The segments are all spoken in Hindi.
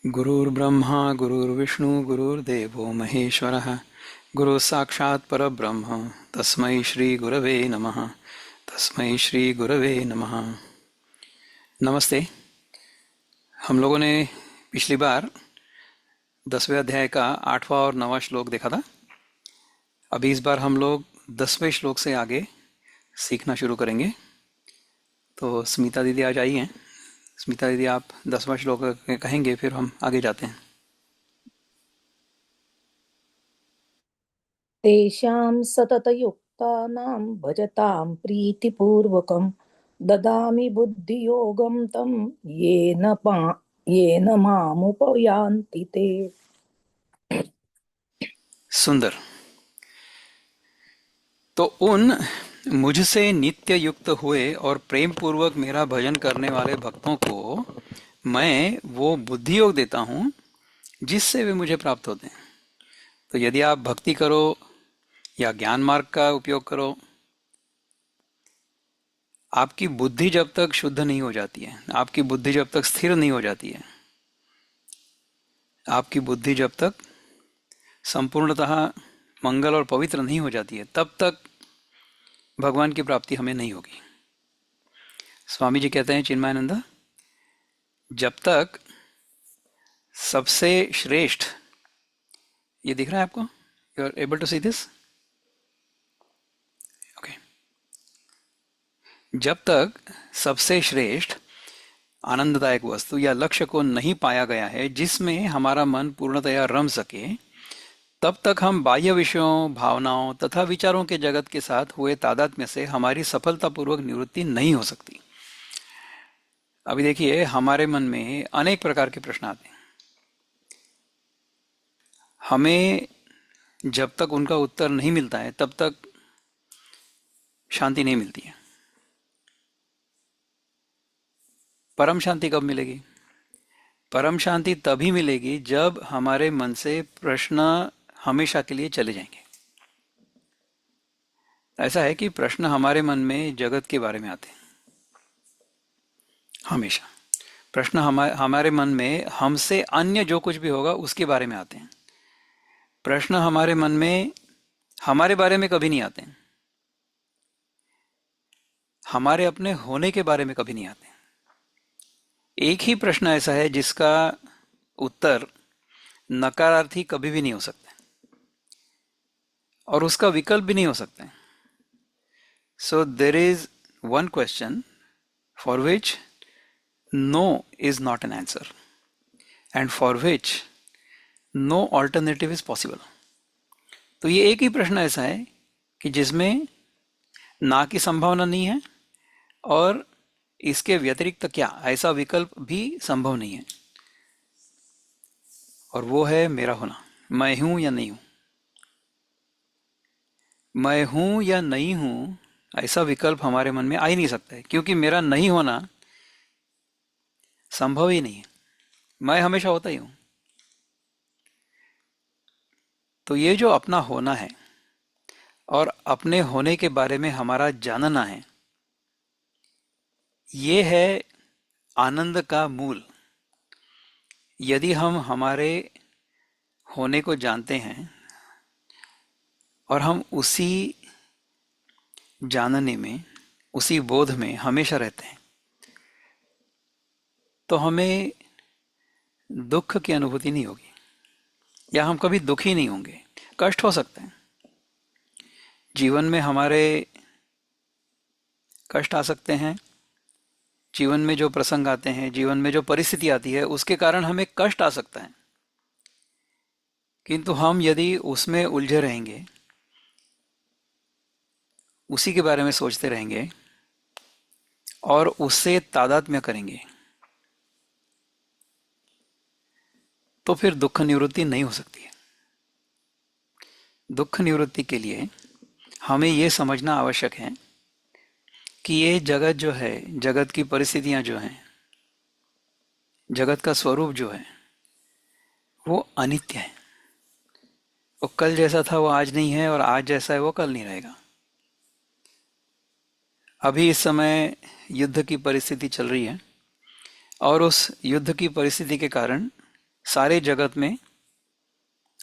गुरुर्ब्रह्मा गुरुर्विष्णु गुरुर्देवो महेश्वरः गुरु साक्षात् परब्रह्म तस्मै श्री गुरवे नमः। तस्मै श्री गुरवे नमः। नमस्ते। हम लोगों ने पिछली बार 10वें अध्याय का 8वां और 9वां श्लोक देखा था। अभी इस बार हम लोग 10वें श्लोक से आगे सीखना शुरू करेंगे। तो स्मिता दीदी आज आई हैं। स्मिता दीदी आप 10वां श्लोक कहेंगे, फिर हम आगे जाते हैं। तेषां सततयुक्तानां भजतां प्रीतिपूर्वकं ददामि बुद्धियोगं तं येन मामुपयान्ति ते। सुंदर। तो उन मुझसे नित्य युक्त हुए और प्रेम पूर्वक मेरा भजन करने वाले भक्तों को मैं वो बुद्धि योग देता हूँ जिससे वे मुझे प्राप्त होते हैं। तो यदि आप भक्ति करो या ज्ञान मार्ग का उपयोग करो, आपकी बुद्धि जब तक शुद्ध नहीं हो जाती है, आपकी बुद्धि जब तक स्थिर नहीं हो जाती है, आपकी बुद्धि जब तक संपूर्णतः मंगल और पवित्र नहीं हो जाती है, तब तक भगवान की प्राप्ति हमें नहीं होगी। स्वामी जी कहते हैं चिन्मयानंद, जब तक सबसे श्रेष्ठ, ये दिख रहा है आपको? You are able to see this? Okay. जब तक सबसे श्रेष्ठ आनंददायक वस्तु या लक्ष्य को नहीं पाया गया है जिसमें हमारा मन पूर्णतया रम सके, तब तक हम बाह्य विषयों, भावनाओं तथा विचारों के जगत के साथ हुए तादात्म्य से हमारी सफलतापूर्वक निवृत्ति नहीं हो सकती। अभी देखिए, हमारे मन में अनेक प्रकार के प्रश्न आते हैं। हमें जब तक उनका उत्तर नहीं मिलता है तब तक शांति नहीं मिलती है। परम शांति कब मिलेगी? परम शांति तभी मिलेगी जब हमारे मन से प्रश्न हमेशा के लिए चले जाएंगे। ऐसा है कि प्रश्न हमारे मन में जगत के बारे में आते हैं। हमेशा प्रश्न हमारे मन में हमसे अन्य जो कुछ भी होगा उसके बारे में आते हैं। प्रश्न हमारे मन में हमारे बारे में कभी नहीं आते हैं, हमारे अपने होने के बारे में कभी नहीं आते। एक ही प्रश्न ऐसा है जिसका उत्तर नकारार्थी कभी भी नहीं हो सकता और उसका विकल्प भी नहीं हो सकता। So there is one question for which no is not an answer and for which no alternative is possible. तो ये एक ही प्रश्न ऐसा है कि जिसमें ना की संभावना नहीं है और इसके व्यतिरिक्त क्या ऐसा विकल्प भी संभव नहीं है, और वो है मेरा होना। मैं हूं या नहीं हूं। मैं हूं या नहीं हूं ऐसा विकल्प हमारे मन में आ ही नहीं सकता है, क्योंकि मेरा नहीं होना संभव ही नहीं है। मैं हमेशा होता ही हूं। तो ये जो अपना होना है और अपने होने के बारे में हमारा जानना है, ये है आनंद का मूल। यदि हम हमारे होने को जानते हैं और हम उसी जानने में, उसी बोध में हमेशा रहते हैं, तो हमें दुख की अनुभूति नहीं होगी, या हम कभी दुखी नहीं होंगे। कष्ट हो सकते हैं जीवन में, हमारे कष्ट आ सकते हैं। जीवन में जो प्रसंग आते हैं, जीवन में जो परिस्थिति आती है, उसके कारण हमें कष्ट आ सकता है। किंतु हम यदि उसमें उलझे रहेंगे, उसी के बारे में सोचते रहेंगे और उससे तादात्म्य करेंगे, तो फिर दुख निवृत्ति नहीं हो सकती है। दुख निवृत्ति के लिए हमें यह समझना आवश्यक है कि ये जगत जो है, जगत की परिस्थितियां जो हैं, जगत का स्वरूप जो है, वो अनित्य है। वो कल जैसा था वो आज नहीं है, और आज जैसा है वो कल नहीं रहेगा। अभी इस समय युद्ध की परिस्थिति चल रही है और उस युद्ध की परिस्थिति के कारण सारे जगत में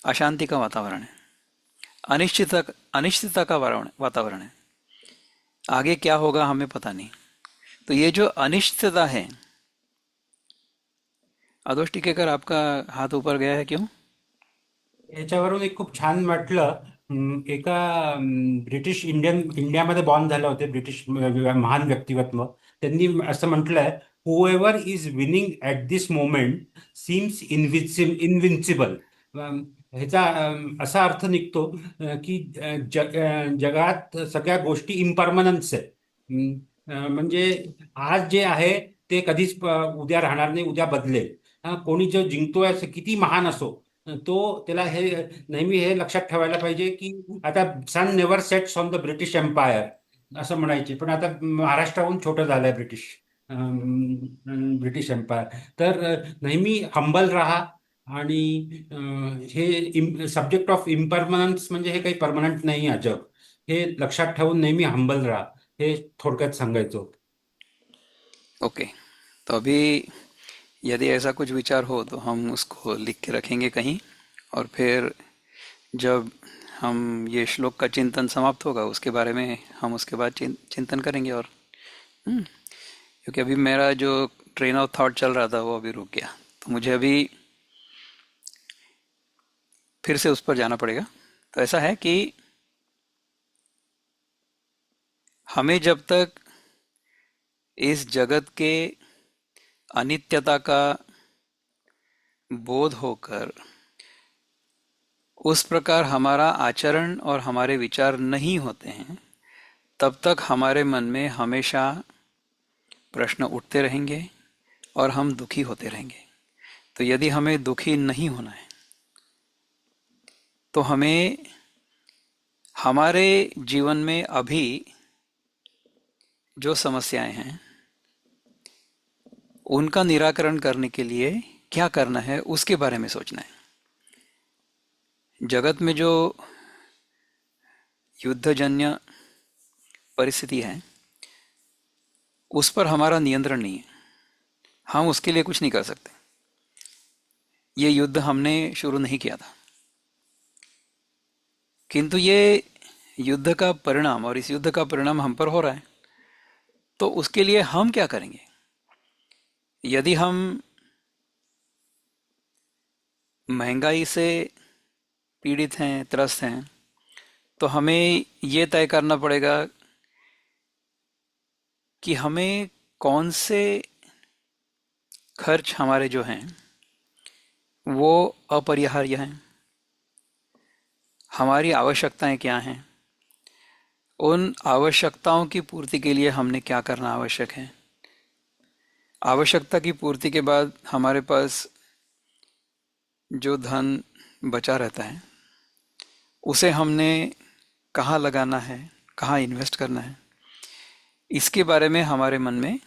अशांति का वातावरण है, अनिश्चितता अनिश्चितता का वातावरण है। आगे क्या होगा हमें पता नहीं। तो ये जो अनिश्चितता है, आदोष टिकेकर आपका हाथ ऊपर गया है, क्यों? याच्यावरून एक खूप छान वाटलं. एका ब्रिटिश इंडियामध्ये बॉर्न झाले होते ब्रिटिश महान व्यक्तिमत्व. त्यांनी असं म्हटलंय, whoever is winning at this moment seems invincible. ह्याचा असा अर्थ निघतो की जगात सगळ्या गोष्टी इम्परमनन्स आहे. म्हणजे आज जे आहे ते कधीच उद्या राहणार नाही, उद्या बदलेल. कोणी जो जिंकतोय असं किती महान असो, तो त्याला हे नेहमी हे लक्षात ठेवायला पाहिजे की आता sun never sets on the British empire असं म्हणायचे, पण आता महाराष्ट्राहून छोटं झालंय ब्रिटिश एम्पायर. तर नेहमी हंबल राहा. आणि हे सब्जेक्ट ऑफ इम्परमनन्स म्हणजे हे काही परमनंट नाही आहे जग, हे लक्षात ठेवून नेहमी हंबल राहा, हे थोडक्यात सांगायचं होतं. ओके, तो अभी यदि ऐसा कुछ विचार हो तो हम उसको लिख के रखेंगे कहीं, और फिर जब हम ये श्लोक का चिंतन समाप्त होगा उसके बारे में हम उसके बाद चिंतन करेंगे। और क्योंकि अभी मेरा जो ट्रेन ऑफ थॉट चल रहा था वो अभी रुक गया, तो मुझे अभी फिर से उस पर जाना पड़ेगा। तो ऐसा है कि हमें जब तक इस जगत के अनित्यता का बोध होकर उस प्रकार हमारा आचरण और हमारे विचार नहीं होते हैं, तब तक हमारे मन में हमेशा प्रश्न उठते रहेंगे और हम दुखी होते रहेंगे। तो यदि हमें दुखी नहीं होना है तो हमें हमारे जीवन में अभी जो समस्याएं हैं उनका निराकरण करने के लिए क्या करना है उसके बारे में सोचना है। जगत में जो युद्धजन्य परिस्थिति है उस पर हमारा नियंत्रण नहीं है, हम उसके लिए कुछ नहीं कर सकते। ये युद्ध हमने शुरू नहीं किया था, किंतु ये युद्ध का परिणाम और इस युद्ध का परिणाम हम पर हो रहा है। तो उसके लिए हम क्या करेंगे? यदि हम महंगाई से पीड़ित हैं, त्रस्त हैं, तो हमें ये तय करना पड़ेगा कि हमें कौन से खर्च हमारे जो हैं वो अपरिहार्य हैं, हमारी आवश्यकताएं क्या हैं, उन आवश्यकताओं की पूर्ति के लिए हमने क्या करना आवश्यक है। आवश्यकता की पूर्ति के बाद हमारे पास जो धन बचा रहता है उसे हमने कहाँ लगाना है, कहाँ इन्वेस्ट करना है, इसके बारे में हमारे मन में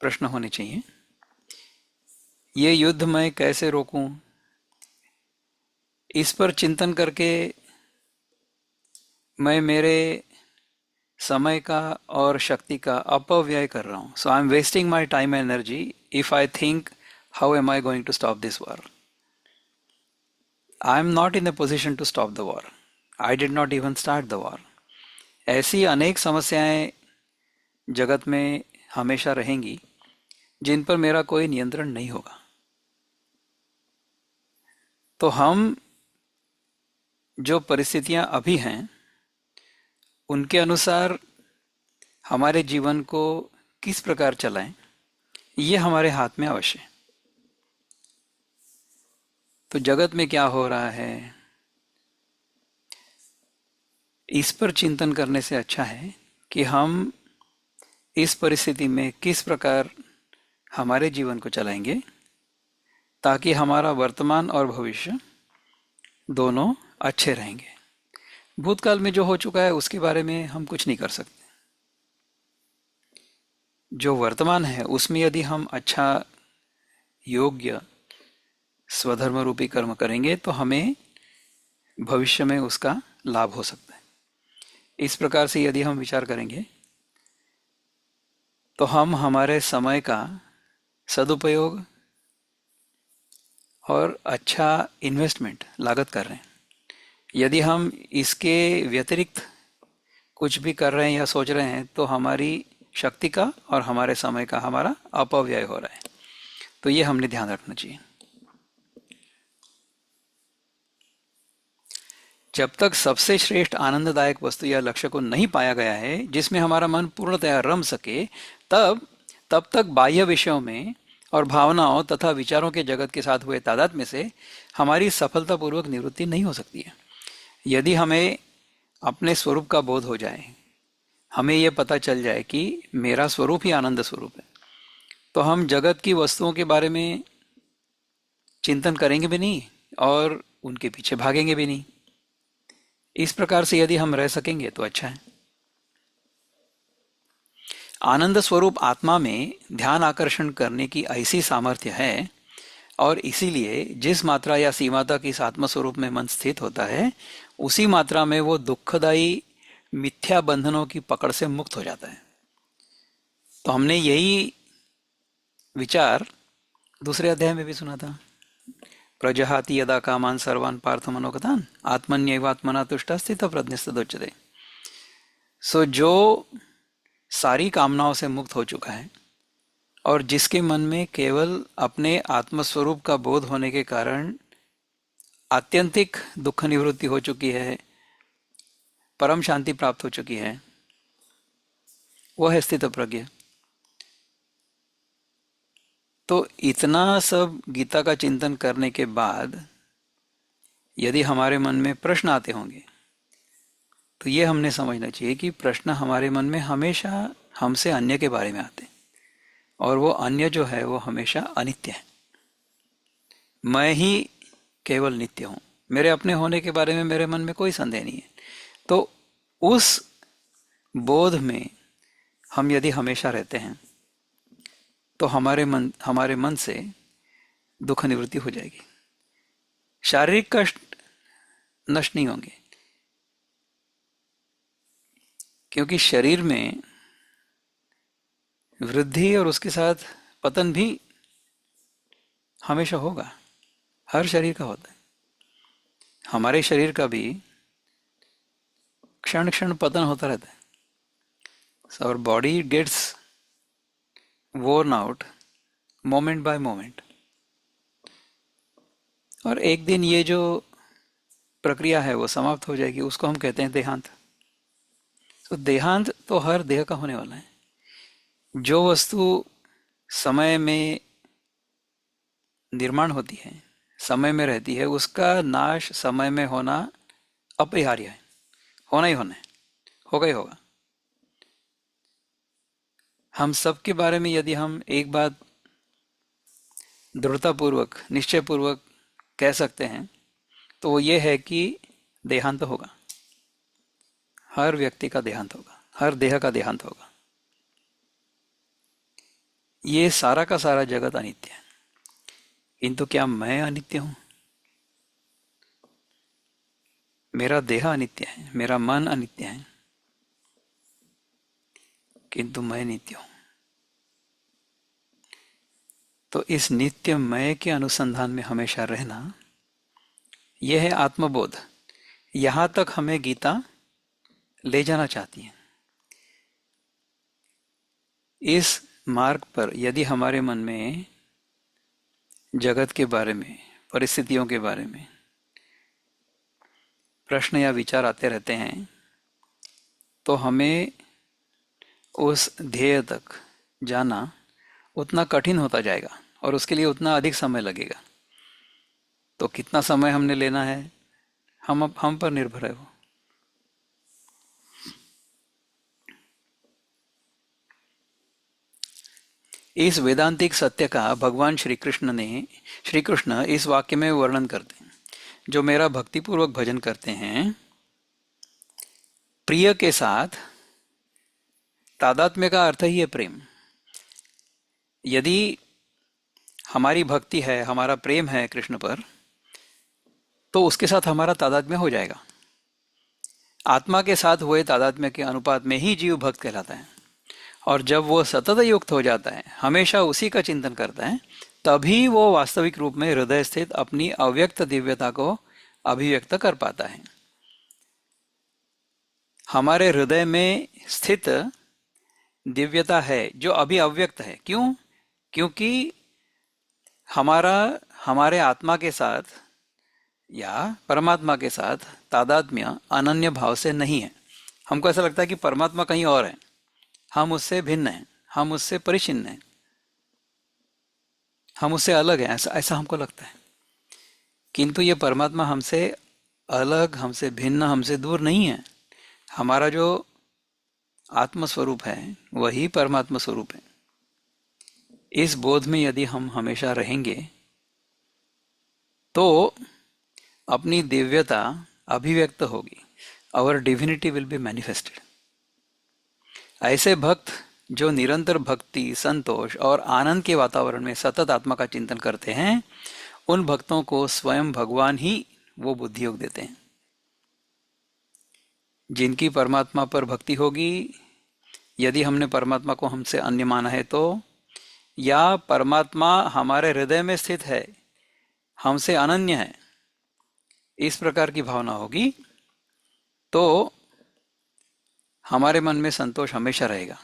प्रश्न होने चाहिए। ये युद्ध मैं कैसे रोकूं, इस पर चिंतन करके मैं मेरे समय का और शक्ति का अपव्यय कर रहा हूँ। So I am wasting my time and energy if I think how am I going to stop this war. I am not in a position to stop the war, I did not even start the war. ऐसी अनेक समस्याएं जगत में हमेशा रहेंगी जिन पर मेरा कोई नियंत्रण नहीं होगा। तो हम जो परिस्थितियां अभी हैं उनके अनुसार हमारे जीवन को किस प्रकार चलाएं, ये हमारे हाथ में अवश्य है। तो जगत में क्या हो रहा है इस पर चिंतन करने से अच्छा है कि हम इस परिस्थिति में किस प्रकार हमारे जीवन को चलाएंगे ताकि हमारा वर्तमान और भविष्य दोनों अच्छे रहेंगे। भूतकाल में जो हो चुका है उसके बारे में हम कुछ नहीं कर सकते। जो वर्तमान है उसमें यदि हम अच्छा योग्य स्वधर्म रूपी कर्म करेंगे तो हमें भविष्य में उसका लाभ हो सकता है। इस प्रकार से यदि हम विचार करेंगे तो हम हमारे समय का सदुपयोग और अच्छा इन्वेस्टमेंट लागत कर रहे हैं। यदि हम इसके व्यतिरिक्त कुछ भी कर रहे हैं या सोच रहे हैं तो हमारी शक्ति का और हमारे समय का हमारा अपव्यय हो रहा है। तो ये हमने ध्यान रखना चाहिए। जब तक सबसे श्रेष्ठ आनंददायक वस्तु या लक्ष्य को नहीं पाया गया है जिसमें हमारा मन पूर्णतया रम सके, तब तब तक बाह्य विषयों में और भावनाओं तथा विचारों के जगत के साथ हुए तादात्म्य से हमारी सफलतापूर्वक निवृत्ति नहीं हो सकती है। यदि हमें अपने स्वरूप का बोध हो जाए, हमें यह पता चल जाए कि मेरा स्वरूप ही आनंद स्वरूप है, तो हम जगत की वस्तुओं के बारे में चिंतन करेंगे भी नहीं और उनके पीछे भागेंगे भी नहीं। इस प्रकार से यदि हम रह सकेंगे तो अच्छा है। आनंद स्वरूप आत्मा में ध्यान आकर्षण करने की ऐसी सामर्थ्य है और इसीलिए जिस मात्रा या सीमा तक इस आत्म स्वरूप में मन स्थित होता है उसी मात्रा में वो दुखदायी मिथ्या बंधनों की पकड़ से मुक्त हो जाता है। तो हमने यही विचार दूसरे अध्याय में भी सुना था। प्रजहाति यदा कामान सर्वान पार्थ मनोगतान आत्मन्यैवात्मना तुष्टा स्थित प्रज्ञस्तदोच्यते। सो जो सारी कामनाओं से मुक्त हो चुका है और जिसके मन में केवल अपने आत्मस्वरूप का बोध होने के कारण आत्यंतिक दुख निवृत्ति हो चुकी है, परम शांति प्राप्त हो चुकी है, वह है स्थित प्रज्ञ। तो इतना सब गीता का चिंतन करने के बाद यदि हमारे मन में प्रश्न आते होंगे तो ये हमने समझना चाहिए कि प्रश्न हमारे मन में हमेशा हमसे अन्य के बारे में आते हैं और वो अन्य जो है वो हमेशा अनित्य है। मैं ही केवल नित्य हूँ, मेरे अपने होने के बारे में मेरे मन में कोई संदेह नहीं है। तो उस बोध में हम यदि हमेशा रहते हैं तो हमारे मन से दुख निवृत्ति हो जाएगी। शारीरिक कष्ट नष्ट नहीं होंगे क्योंकि शरीर में वृद्धि और उसके साथ पतन भी हमेशा होगा, हर शरीर का होता है। हमारे शरीर का भी क्षण क्षण पतन होता रहता है। So our body gets worn out moment by moment। और एक दिन ये जो प्रक्रिया है वो समाप्त हो जाएगी, उसको हम कहते हैं देहांत। तो देहांत तो हर देह का होने वाला है। जो वस्तु समय में निर्माण होती है, समय में रहती है, उसका नाश समय में होना अपरिहार्य है, होना ही होना है, होगा ही होगा। हम सब के बारे में यदि हम एक बात दृढ़तापूर्वक निश्चयपूर्वक कह सकते हैं तो वो ये है कि देहांत होगा, हर व्यक्ति का देहांत होगा, हर देह का देहांत होगा। ये सारा का सारा जगत अनित्य है, किंतु क्या मैं अनित्य हूं? मेरा देह अनित्य है, मेरा मन अनित्य है, किंतु मैं नित्य हूं। तो इस नित्य मैं के अनुसंधान में हमेशा रहना, यह है आत्मबोध। यहां तक हमें गीता ले जाना चाहती है। इस मार्ग पर यदि हमारे मन में जगत के बारे में, परिस्थितियों के बारे में प्रश्न या विचार आते रहते हैं तो हमें उस ध्येय तक जाना उतना कठिन होता जाएगा और उसके लिए उतना अधिक समय लगेगा। तो कितना समय हमने लेना है, हम पर निर्भर है वो। इस वेदांतिक सत्य का भगवान श्री कृष्ण इस वाक्य में वर्णन करते हैं। जो मेरा भक्तिपूर्वक भजन करते हैं, प्रिय के साथ तादात्म्य का अर्थ ही है प्रेम। यदि हमारी भक्ति है, हमारा प्रेम है कृष्ण पर, तो उसके साथ हमारा तादात्म्य हो जाएगा। आत्मा के साथ हुए तादात्म्य के अनुपात में ही जीव भक्त कहलाता है। और जब वो सतत युक्त हो जाता है, हमेशा उसी का चिंतन करता है, तभी वो वास्तविक रूप में हृदय स्थित अपनी अव्यक्त दिव्यता को अभिव्यक्त कर पाता है। हमारे हृदय में स्थित दिव्यता है जो अभी अव्यक्त है। क्यों? क्योंकि हमारा हमारे आत्मा के साथ या परमात्मा के साथ तादात्म्य अनन्य भाव से नहीं है। हमको ऐसा लगता है कि परमात्मा कहीं और है, हम उससे भिन्न हैं, हम उससे परिचिन्न हैं, हम उससे अलग हैं, ऐसा ऐसा हमको लगता है। किंतु ये परमात्मा हमसे अलग, हमसे भिन्न, हमसे दूर नहीं है। हमारा जो आत्म स्वरूप है वही परमात्मा स्वरूप है। इस बोध में यदि हम हमेशा रहेंगे तो अपनी दिव्यता अभिव्यक्त होगी। Our divinity will be manifested. ऐसे भक्त जो निरंतर भक्ति, संतोष और आनंद के वातावरण में सतत आत्मा का चिंतन करते हैं, उन भक्तों को स्वयं भगवान ही वो बुद्धि योग देते हैं। जिनकी परमात्मा पर भक्ति होगी, यदि हमने परमात्मा को हमसे अन्य माना है तो, या परमात्मा हमारे हृदय में स्थित है, हमसे अनन्य है, इस प्रकार की भावना होगी तो हमारे मन में संतोष हमेशा रहेगा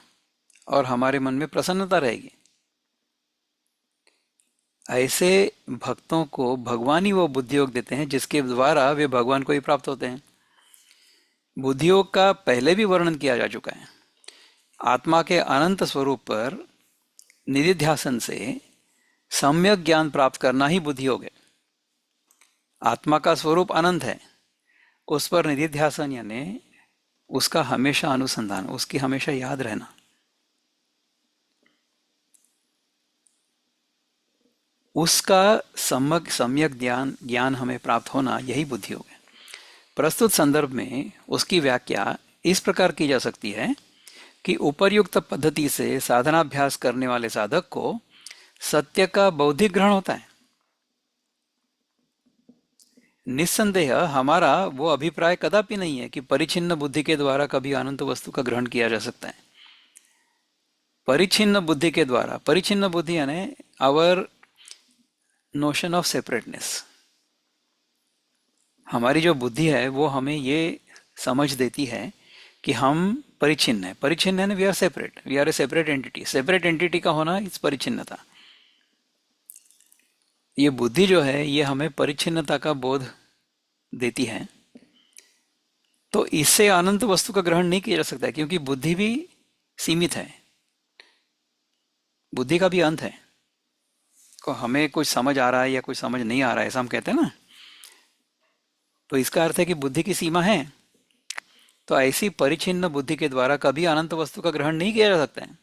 और हमारे मन में प्रसन्नता रहेगी। ऐसे भक्तों को भगवान ही वो बुद्धि योग देते हैं जिसके द्वारा वे भगवान को ही प्राप्त होते हैं। बुद्धि योग का पहले भी वर्णन किया जा चुका है। आत्मा के अनंत स्वरूप पर निधिध्यासन से सम्यक ज्ञान प्राप्त करना ही बुद्धि योग है। आत्मा का स्वरूप अनंत है, उस पर निधिध्यासन यानी उसका हमेशा अनुसंधान, उसकी हमेशा याद रहना। उसका सम्यक ज्ञान हमें प्राप्त होना, यही बुद्धि योग है। प्रस्तुत संदर्भ में उसकी व्याख्या इस प्रकार की जा सकती है कि उपर्युक्त पद्धति से साधनाभ्यास करने वाले साधक को सत्य का बौद्धिक ग्रहण होता है। निस्संदेह हमारा वो अभिप्राय कदापि नहीं है कि परिचिन्न बुद्धि के द्वारा कभी अनंत वस्तु का ग्रहण किया जा सकता है। परिचिन्न बुद्धि के द्वारा, परिचिन्न बुद्धि यानी आवर नोशन ऑफ सेपरेटनेस। हमारी जो बुद्धि है वो हमें ये समझ देती है कि हम परिचिन्न है। परिचिन्न है, we are separate, we are a separate entity. Separate entity का होना इस परिचिन्नता। ये बुद्धि जो है ये हमें परिचिन्नता का बोध देती है। तो इससे अनंत वस्तु का ग्रहण नहीं किया जा सकता, क्योंकि बुद्धि भी सीमित है, बुद्धि का भी अंत है। को हमें कुछ समझ आ रहा है या कुछ समझ नहीं आ रहा है, ऐसा हम कहते हैं ना, तो इसका अर्थ है कि बुद्धि की सीमा है। तो ऐसी परिचिन्न बुद्धि के द्वारा कभी अनंत वस्तु का ग्रहण नहीं किया जा सकता है।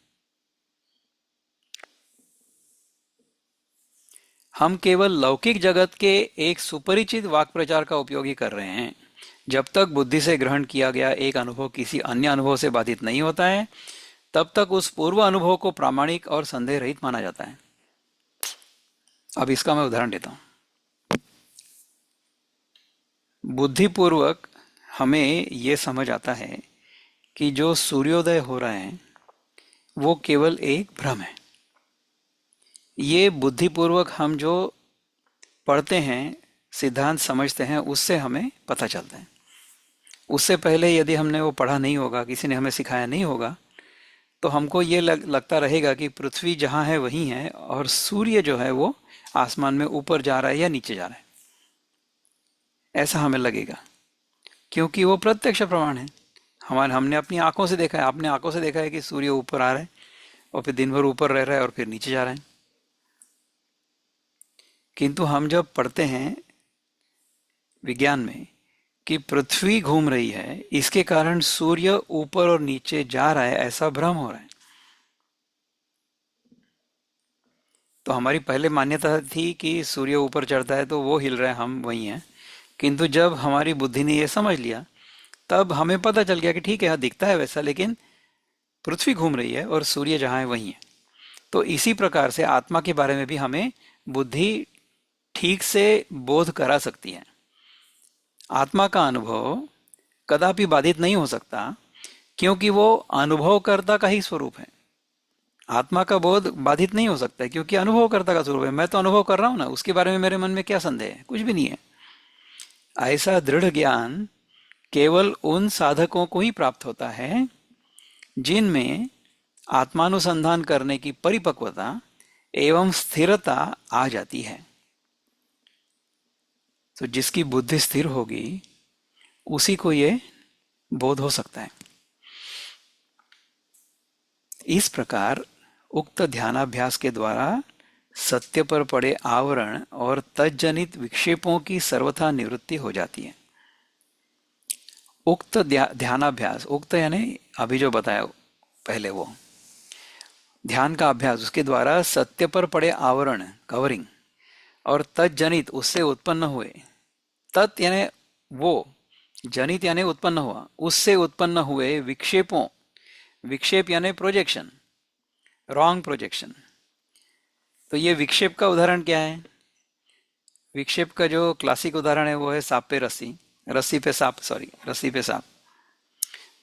हम केवल लौकिक जगत के एक सुपरिचित वाक प्रचार का उपयोग ही कर रहे हैं। जब तक बुद्धि से ग्रहण किया गया एक अनुभव किसी अन्य अनुभव से बाधित नहीं होता है, तब तक उस पूर्व अनुभव को प्रामाणिक और संदेह रहित माना जाता है। अब इसका मैं उदाहरण देता हूं। बुद्धिपूर्वक हमें यह समझ आता है कि जो सूर्योदय हो रहा है वो केवल एक भ्रम है। ये बुद्धिपूर्वक हम जो पढ़ते हैं, सिद्धांत समझते हैं, उससे हमें पता चलता है। उससे पहले यदि हमने वो पढ़ा नहीं होगा, किसी ने हमें सिखाया नहीं होगा, तो हमको ये लगता रहेगा कि पृथ्वी जहाँ है वहीं है और सूर्य जो है वो आसमान में ऊपर जा रहा है या नीचे जा रहा है, ऐसा हमें लगेगा, क्योंकि वो प्रत्यक्ष प्रमाण है। हमने अपनी आंखों से देखा है, आपने आंखों से देखा है कि सूर्य ऊपर आ रहा है और फिर दिन भर ऊपर रह रहा है और फिर नीचे जा रहा है। किंतु हम जब पढ़ते हैं विज्ञान में कि पृथ्वी घूम रही है, इसके कारण सूर्य ऊपर और नीचे जा रहा है, ऐसा भ्रम हो रहा है। तो हमारी पहले मान्यता थी कि सूर्य ऊपर चढ़ता है तो वो हिल रहा है, हम वही हैं। किंतु जब हमारी बुद्धि ने ये समझ लिया, तब हमें पता चल गया कि ठीक है, हाँ दिखता है वैसा, लेकिन पृथ्वी घूम रही है और सूर्य जहाँ है वहीं है। तो इसी प्रकार से आत्मा के बारे में भी हमें बुद्धि ठीक से बोध करा सकती है। आत्मा का अनुभव कदापि बाधित नहीं हो सकता, क्योंकि वो अनुभवकर्ता का ही स्वरूप है। आत्मा का बोध बाधित नहीं हो सकता है, क्योंकि अनुभव करता का स्वरूप है। मैं तो अनुभव कर रहा हूं ना, उसके बारे में मेरे मन में क्या संदेह है? कुछ भी नहीं है। ऐसा दृढ़ ज्ञान केवल उन साधकों को ही प्राप्त होता है जिनमें आत्मानुसंधान करने की परिपक्वता एवं स्थिरता आ जाती है। तो जिसकी बुद्धि स्थिर होगी उसी को ये बोध हो सकता है। इस प्रकार उक्त ध्यानाभ्यास के द्वारा सत्य पर पड़े आवरण और तज्जनित विक्षेपों की सर्वथा निवृत्ति हो जाती है। उक्त ध्यानाभ्यास, उक्त यानी अभी जो बताया पहले, वो ध्यान का अभ्यास, उसके द्वारा सत्य पर पड़े आवरण, कवरिंग, और तज्जनित, उससे उत्पन्न हुए, तत् यानी वो, जनित यानी उत्पन्न हुआ, उससे उत्पन्न हुए विक्षेपों, विक्षेप यानी प्रोजेक्शन, रॉन्ग प्रोजेक्शन। तो ये विक्षेप का उदाहरण क्या है? विक्षेप का जो क्लासिक उदाहरण है वो है सांप पे रस्सी, रस्सी पे सांप, सॉरी, रस्सी पे सांप।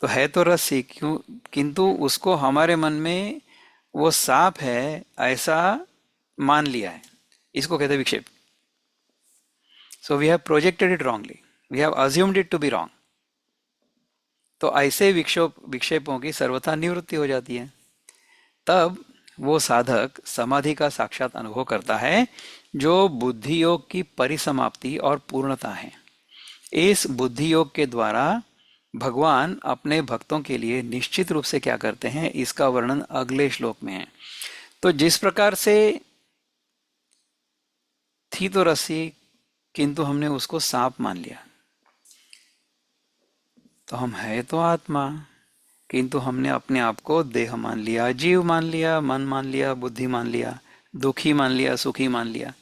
तो है तो रस्सी, क्यों, किंतु उसको हमारे मन में वो सांप है ऐसा मान लिया है, इसको कहते हैं विक्षेप। So we have projected it wrongly, we have assumed it to be wrong. तो ऐसे विक्षेपों की सर्वथा निवृत्ति हो जाती है। तब वो साधक समाधि का साक्षात अनुभव करता है, जो बुद्धि योग की परिसमाप्ति और पूर्णता है। इस बुद्धि योग के द्वारा भगवान अपने भक्तों के लिए निश्चित रूप से क्या करते हैं, इसका वर्णन अगले श्लोक में है। तो जिस प्रकार से थी तो रस्सी, किंतु हमने उसको सांप मान लिया, तो हम है तो आत्मा, किंतु हमने अपने आप को देह मान लिया, जीव मान लिया, मन मान लिया, बुद्धि मान लिया, दुखी मान लिया, सुखी मान लिया,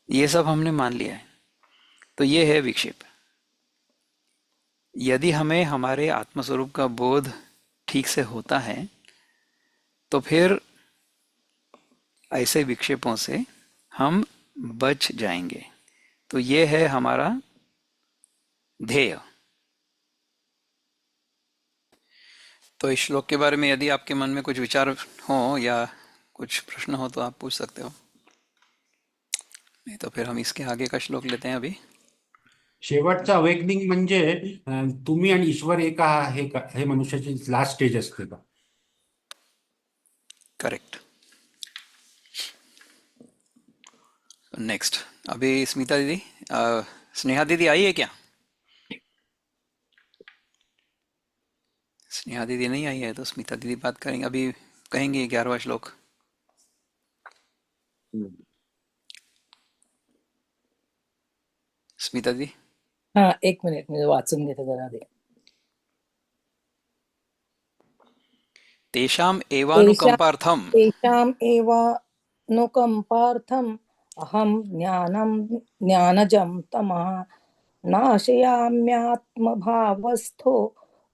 ये सब हमने मान लिया है। तो ये है विक्षेप। यदि हमें हमारे आत्मस्वरूप का बोध ठीक से होता है तो फिर ऐसे विक्षेपों से हम बच जाएंगे। तो ये है हमारा ध्येय। तो इस श्लोक के बारे में यदि आपके मन में कुछ विचार हो या कुछ प्रश्न हो तो आप पूछ सकते हो, नहीं तो फिर हम इसके आगे का श्लोक लेते हैं अभी। शेवटचं अवेकनिंग म्हणजे तुम्ही आणि ईश्वर एक आहे का, हे मनुष्याची लास्ट स्टेज असते का? करेक्ट। नेक्स्ट, अभी स्मिता दीदी, स्नेहा दीदी आई है क्या? स्नेहा दीदी नहीं आई है तो स्मिता दीदी बात करेंगे, अभी कहेंगे 11वां श्लोक। स्मिता दीदी। हा, एक मिनिट मी वाचून घेते जरा ते. तेषाम तेषां एवानुकंपार्थम। तेषाम् एवानुकम्पार्थम् अहं ज्ञानजं तमः नाशयाम्यात्मभावस्थो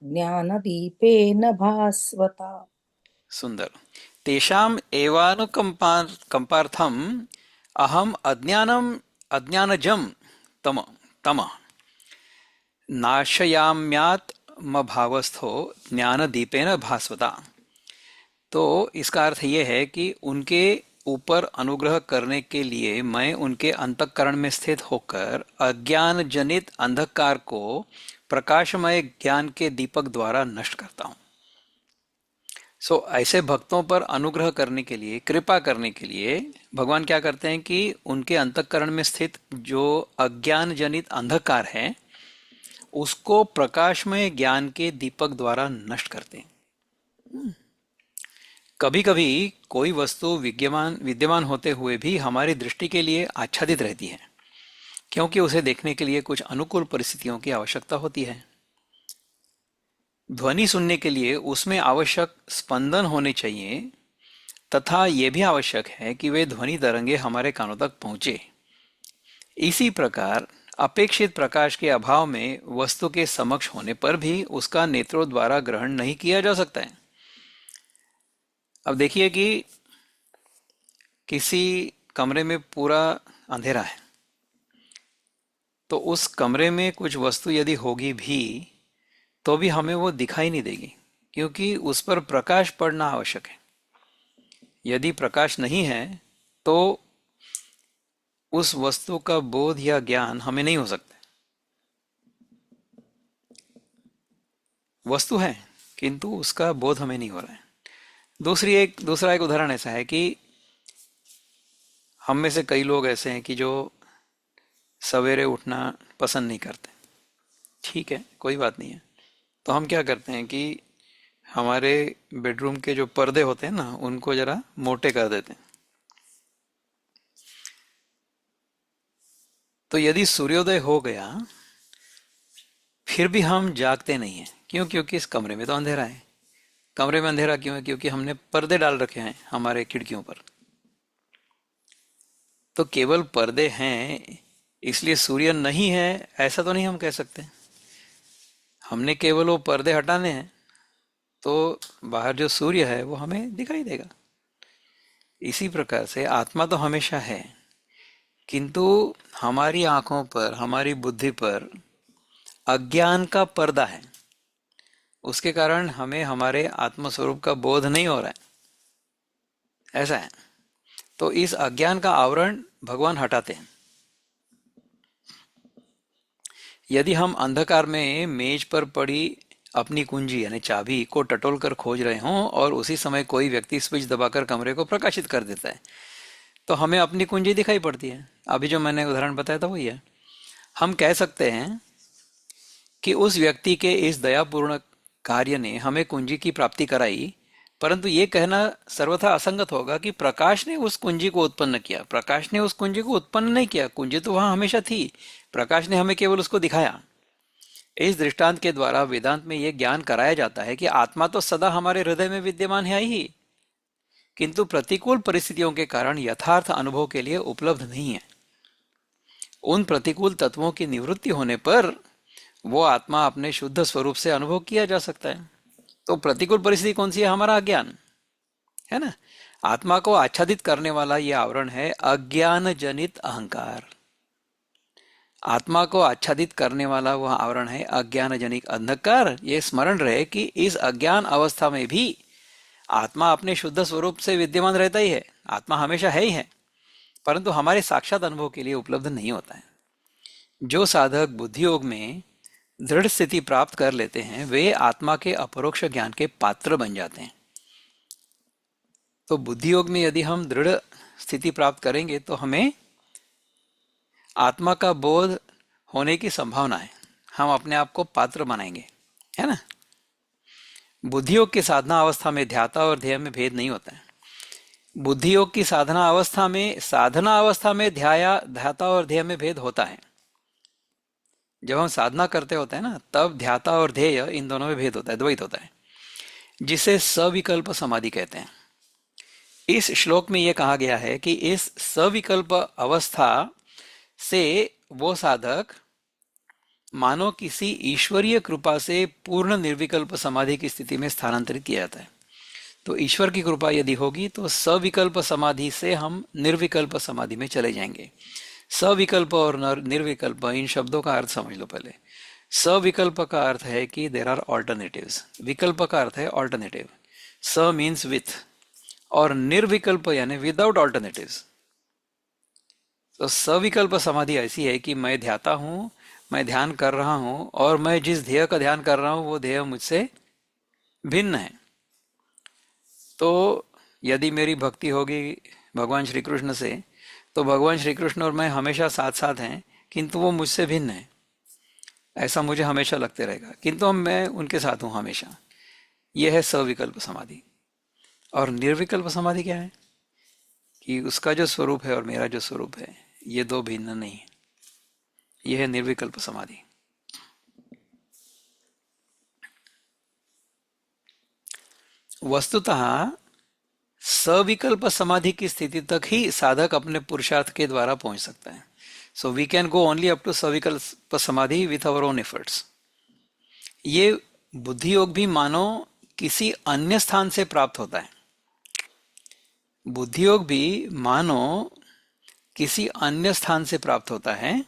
ज्ञानदीपेन भास्वता. सुंदर। तेषाम एवानुकंपार्थम अहम अज्ञानजम तम तम नाशयाम्यात्मभावस्थो ज्ञान दीपेन भास्वता। तो इसका अर्थ ये है कि उनके ऊपर अनुग्रह करने के लिए मैं उनके अंतःकरण में स्थित होकर अज्ञान जनित अंधकार को प्रकाशमय ज्ञान के दीपक द्वारा नष्ट करता हूं। ऐसे भक्तों पर अनुग्रह करने के लिए, कृपा करने के लिए भगवान क्या करते हैं कि उनके अंतःकरण में स्थित जो अज्ञान जनित अंधकार है उसको प्रकाशमय ज्ञान के दीपक द्वारा नष्ट करते हैं। कभी कभी कोई वस्तु विद्यमान होते हुए भी हमारी दृष्टि के लिए आच्छादित रहती है, क्योंकि उसे देखने के लिए कुछ अनुकूल परिस्थितियों की आवश्यकता होती है। ध्वनि सुनने के लिए उसमें आवश्यक स्पंदन होने चाहिए, तथा यह भी आवश्यक है कि वे ध्वनि तरंगे हमारे कानों तक पहुंचे। इसी प्रकार अपेक्षित प्रकाश के अभाव में वस्तु के समक्ष होने पर भी उसका नेत्रों द्वारा ग्रहण नहीं किया जा सकता है। अब देखिए कि किसी कमरे में पूरा अंधेरा है, तो उस कमरे में कुछ वस्तु यदि होगी भी तो भी हमें वो दिखाई नहीं देगी, क्योंकि उस पर प्रकाश पड़ना आवश्यक है। यदि प्रकाश नहीं है तो उस वस्तु का बोध या ज्ञान हमें नहीं हो सकता। वस्तु है किंतु उसका बोध हमें नहीं हो रहा है। दूसरा एक उदाहरण ऐसा है कि हम में से कई लोग ऐसे हैं कि जो सवेरे उठना पसंद नहीं करते। ठीक है, कोई बात नहीं है। तो हम क्या करते हैं कि हमारे बेडरूम के जो पर्दे होते हैं ना, उनको जरा मोटे कर देते हैं। तो यदि सूर्योदय हो गया फिर भी हम जागते नहीं हैं। क्यों? क्योंकि इस कमरे में तो अंधेरा है। कमरे में अंधेरा क्यों है? क्योंकि हमने पर्दे डाल रखे हैं हमारे खिड़कियों पर। तो केवल पर्दे हैं इसलिए सूर्य नहीं है ऐसा तो नहीं हम कह सकते। हमने केवल वो पर्दे हटाने हैं तो बाहर जो सूर्य है वो हमें दिखाई देगा। इसी प्रकार से आत्मा तो हमेशा है किंतु हमारी आंखों पर, हमारी बुद्धि पर अज्ञान का पर्दा है। उसके कारण हमें हमारे आत्मस्वरूप का बोध नहीं हो रहा है। ऐसा है। तो इस अज्ञान का आवरण भगवान हटाते हैं। यदि हम अंधकार में मेज पर पड़ी अपनी कुंजी यानी चाबी को टटोल कर खोज रहे हों और उसी समय कोई व्यक्ति स्विच दबाकर कमरे को प्रकाशित कर देता है तो हमें अपनी कुंजी दिखाई पड़ती है। अभी जो मैंने उदाहरण बताया था वही है। हम कह सकते हैं कि उस व्यक्ति के इस दयापूर्ण कार्य ने हमें कुंजी की प्राप्ति कराई, परंतु ये कहना सर्वथा असंगत होगा कि प्रकाश ने उस कुंजी को उत्पन्न किया। प्रकाश ने उस कुंजी को उत्पन्न नहीं किया। कुंजी तो वहां हमेशा थी, प्रकाश ने हमें केवल उसको दिखाया। इस दृष्टांत के द्वारा वेदांत में यह ज्ञान कराया जाता है कि आत्मा तो सदा हमारे हृदय में विद्यमान है ही, किंतु प्रतिकूल परिस्थितियों के कारण यथार्थ अनुभव के लिए उपलब्ध नहीं है। उन प्रतिकूल तत्वों की निवृत्ति होने पर वो आत्मा अपने शुद्ध स्वरूप से अनुभव किया जा सकता है। तो प्रतिकूल परिस्थिति कौन सी है? हमारा अज्ञान है ना। आत्मा को आच्छादित करने वाला यह आवरण है अज्ञान जनित अहंकार। आत्मा को आच्छादित करने वाला वह आवरण है अज्ञान जनित अंधकार। ये स्मरण रहे कि इस अज्ञान अवस्था में भी आत्मा अपने शुद्ध स्वरूप से विद्यमान रहता ही है। आत्मा हमेशा है ही है, परंतु हमारे साक्षात अनुभव के लिए उपलब्ध नहीं होता है। जो साधक बुद्धि योग में दृढ़ स्थिति प्राप्त कर लेते हैं वे आत्मा के अपरोक्ष ज्ञान के पात्र बन जाते हैं। तो बुद्धि योग में यदि हम दृढ़ स्थिति प्राप्त करेंगे तो हमें आत्मा का बोध होने की संभावना है। हम अपने आप को पात्र बनाएंगे, है ना। बुद्धि योग की साधना अवस्था में ध्याता और ध्येय में भेद नहीं होता है। बुद्धि योग की साधना अवस्था में ध्याता और ध्येय में भेद होता है। जब हम साधना करते होते हैं ना, तब ध्याता और ध्येय इन दोनों में भेद होता है, द्वैत होता है, जिसे सविकल्प समाधि कहते हैं। इस श्लोक में यह कहा गया है कि इस सविकल्प अवस्था से वो साधक मानो किसी ईश्वरीय कृपा से पूर्ण निर्विकल्प समाधि की स्थिति में स्थानांतरित किया जाता है। तो ईश्वर की कृपा यदि होगी तो सविकल्प समाधि से हम निर्विकल्प समाधि में चले जाएंगे। सविकल्प और निर्विकल्प, इन शब्दों का अर्थ समझ लो पहले। सविकल्प का अर्थ है कि देर आर ऑल्टरनेटिव्स, विकल्प का अर्थ है ऑल्टरनेटिव। स मीन्स विथ, और निर्विकल्प यानी विदाउट ऑल्टरनेटिव्स। तो सविकल्प समाधि ऐसी है कि मैं ध्याता हूं, मैं ध्यान कर रहा हूं और मैं जिस ध्येय का ध्यान कर रहा हूं वो ध्येय मुझसे भिन्न है। तो यदि मेरी भक्ति होगी भगवान श्री कृष्ण से तो भगवान श्री कृष्ण और मैं हमेशा साथ साथ हैं, किंतु वो मुझसे भिन्न है, ऐसा मुझे हमेशा लगते रहेगा, किंतु मैं उनके साथ हूं हमेशा। यह है सविकल्प समाधि। और निर्विकल्प समाधि क्या है कि उसका जो स्वरूप है और मेरा जो स्वरूप है ये दो भिन्न नहीं है। यह है निर्विकल्प समाधि। वस्तुतः सविकल्प समाधि की स्थिति तक ही साधक अपने पुरुषार्थ के द्वारा पहुंच सकता है। So we can go only up to savikalpa samadhi with our own efforts. ये बुद्धि योग भी मानो किसी अन्य स्थान से प्राप्त होता है। बुद्धि योग भी मानो किसी अन्य स्थान से प्राप्त होता है।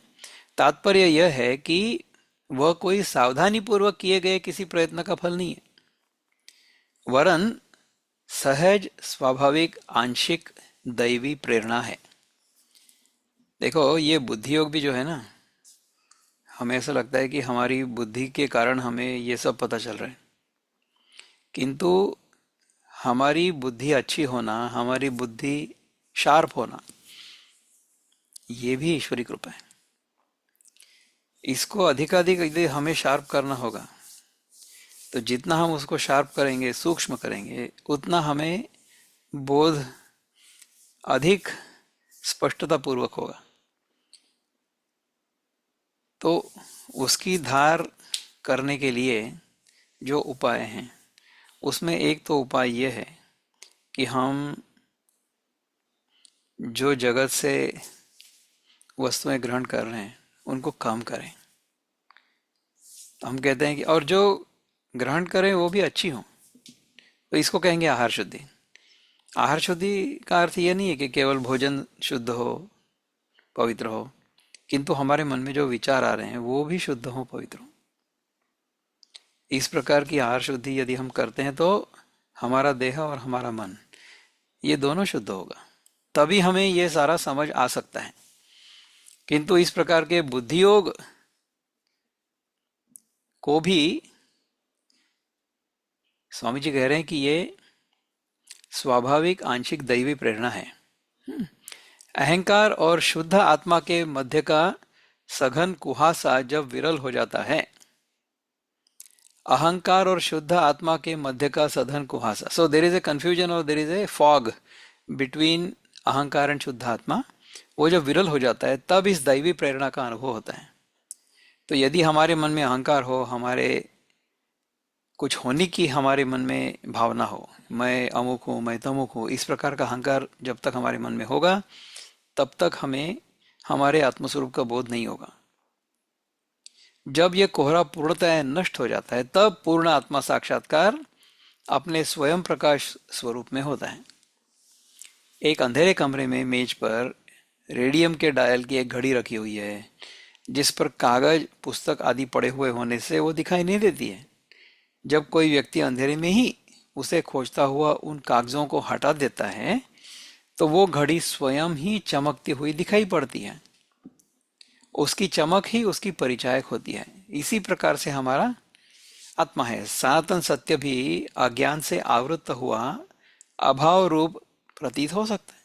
तात्पर्य यह है कि वह कोई सावधानी पूर्वक किए गए किसी प्रयत्न का फल नहीं है, वरन सहज स्वाभाविक आंशिक दैवी प्रेरणा है। देखो ये बुद्धि योग भी जो है ना, हमें ऐसा लगता है कि हमारी बुद्धि के कारण हमें ये सब पता चल रहा है, किंतु हमारी बुद्धि अच्छी होना, हमारी बुद्धि शार्प होना, ये भी ईश्वरी कृपा है। इसको अधिकाधिक यदि हमें शार्प करना होगा, तो जितना हम उसको शार्प करेंगे, सूक्ष्म करेंगे, उतना हमें बोध अधिक स्पष्टता पूर्वक होगा। तो उसकी धार करने के लिए जो उपाय हैं, उसमें एक तो उपाय ये है कि हम जो जगत से वस्तुएं ग्रहण कर रहे हैं उनको कम करें। तो हम कहते हैं कि और जो ग्रहण करें वो भी अच्छी हो, तो इसको कहेंगे आहार शुद्धि। आहार शुद्धि का अर्थ ये नहीं है कि केवल भोजन शुद्ध हो, पवित्र हो, किंतु हमारे मन में जो विचार आ रहे हैं वो भी शुद्ध हो, पवित्र हो। इस प्रकार की आहार शुद्धि यदि हम करते हैं तो हमारा देह और हमारा मन ये दोनों शुद्ध होगा, तभी हमें ये सारा समझ आ सकता है। किंतु इस प्रकार के बुद्धि योग को भी स्वामी जी कह रहे हैं कि ये स्वाभाविक आंशिक दैवी प्रेरणा है। अहंकार और शुद्ध आत्मा के मध्य का सघन कुहासा जब विरल हो जाता है, अहंकार और शुद्ध आत्मा के मध्य का सघन कुहासा, सो देर इज ए कंफ्यूजन और there is a fog between अहंकार एंड शुद्ध आत्मा, वो जब विरल हो जाता है तब इस दैवी प्रेरणा का अनुभव होता है। तो यदि हमारे मन में अहंकार हो, हमारे कुछ होने की हमारे मन में भावना हो, मैं अमुक हूँ, मैं तमुक हूँ, इस प्रकार का अहंकार जब तक हमारे मन में होगा तब तक हमें हमारे आत्मस्वरूप का बोध नहीं होगा। जब यह कोहरा पूर्णतः नष्ट हो जाता है तब पूर्ण आत्मा साक्षात्कार अपने स्वयं प्रकाश स्वरूप में होता है। एक अंधेरे कमरे में मेज पर रेडियम के डायल की एक घड़ी रखी हुई है, जिस पर कागज, पुस्तक आदि पड़े हुए होने से वो दिखाई नहीं देती है। जब कोई व्यक्ति अंधेरे में ही उसे खोजता हुआ उन कागजों को हटा देता है तो वो घड़ी स्वयं ही चमकती हुई दिखाई पड़ती है। उसकी चमक ही उसकी परिचायक होती है। इसी प्रकार से हमारा आत्मा है। सनातन सत्य भी अज्ञान से आवृत हुआ अभाव रूप प्रतीत हो सकता है,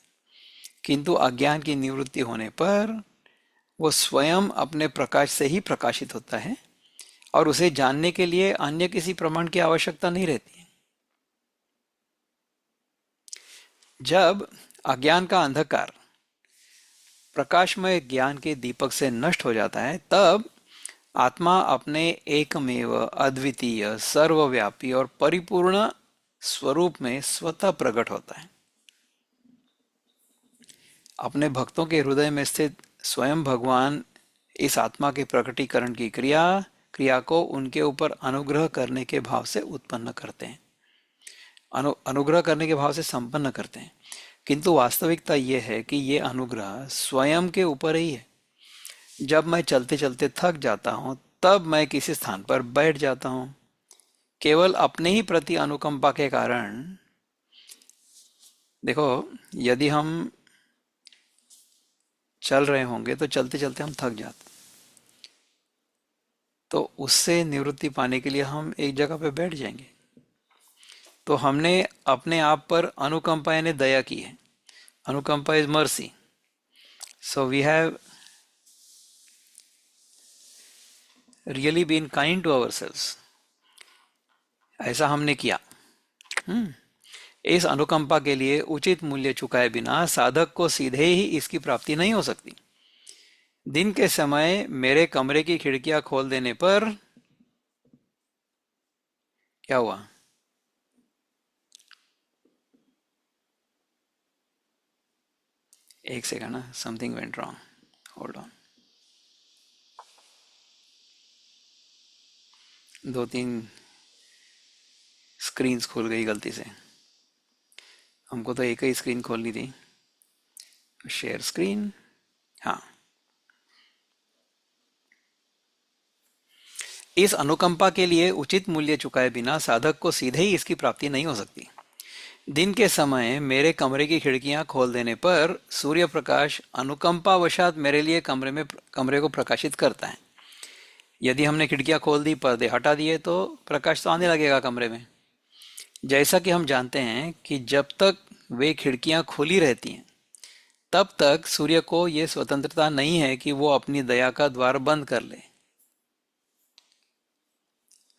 किंतु अज्ञान की निवृत्ति होने पर वो स्वयं अपने प्रकाश से ही प्रकाशित होता है और उसे जानने के लिए अन्य किसी प्रमाण की आवश्यकता नहीं रहती है। जब अज्ञान का अंधकार प्रकाशमय ज्ञान के दीपक से नष्ट हो जाता है तब आत्मा अपने एकमेव अद्वितीय सर्वव्यापी और परिपूर्ण स्वरूप में स्वतः प्रकट होता है। अपने भक्तों के हृदय में स्थित स्वयं भगवान इस आत्मा के प्रकटीकरण की क्रिया को उनके ऊपर अनुग्रह करने के भाव से उत्पन्न करते हैं, अनुग्रह करने के भाव से संपन्न करते हैं। किंतु वास्तविकता यह है कि ये अनुग्रह स्वयं के ऊपर ही है। जब मैं चलते चलते थक जाता हूं तब मैं किसी स्थान पर बैठ जाता हूं, केवल अपने ही प्रति अनुकंपा के कारण। देखो, यदि हम चल रहे होंगे तो चलते चलते हम थक जाते, तो उससे निवृत्ति पाने के लिए हम एक जगह पे बैठ जाएंगे। तो हमने अपने आप पर अनुकंपा यानी दया की है। अनुकंपा is mercy. So we have really been kind to ourselves. ऐसा हमने किया। इस अनुकंपा के लिए उचित मूल्य चुकाए बिना साधक को सीधे ही इसकी प्राप्ति नहीं हो सकती। दिन के समय मेरे कमरे की खिड़कियां खोल देने पर क्या हुआ? एक सेकंड ना, something went wrong, hold on. 2-3 screens खुल गई गलती से। हमको तो एक ही स्क्रीन खोलनी थी। शेयर स्क्रीन, हाँ। इस अनुकंपा के लिए उचित मूल्य चुकाए बिना साधक को सीधे ही इसकी प्राप्ति नहीं हो सकती। दिन के समय मेरे कमरे की खिड़कियां खोल देने पर सूर्य प्रकाश अनुकंपावशात मेरे लिए कमरे को प्रकाशित करता है। यदि हमने खिड़कियां खोल दी, पर्दे हटा दिए, तो प्रकाश तो आने लगेगा कमरे में। जैसा कि हम जानते हैं कि जब तक वे खिड़कियां खुली रहती हैं, तब तक सूर्य को यह स्वतंत्रता नहीं है कि वो अपनी दया का द्वार बंद कर ले।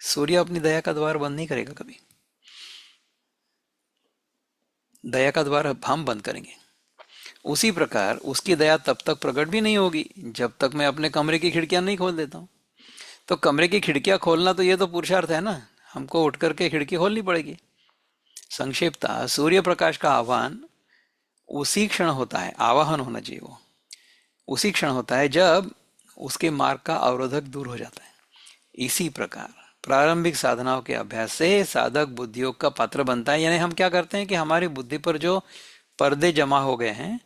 सूर्य अपनी दया का द्वार बंद नहीं करेगा कभी। दया का द्वार हम बंद करेंगे। उसी प्रकार उसकी दया तब तक प्रकट भी नहीं होगी जब तक मैं अपने कमरे की खिड़कियां नहीं खोल देता हूँ। तो कमरे की खिड़कियां खोलना, तो ये तो पुरुषार्थ है ना, हमको उठ करके खिड़की खोलनी पड़ेगी। संक्षिप्तः सूर्य प्रकाश का आह्वान उसी क्षण होता है, आवाहन होना चाहिए वो, उसी क्षण होता है जब उसके मार्ग का अवरोधक दूर हो जाता है। इसी प्रकार प्रारंभिक साधनाओं के अभ्यास से साधक बुद्धि योग का पात्र बनता है। यानी हम क्या करते हैं कि हमारी बुद्धि पर जो पर्दे जमा हो गए हैं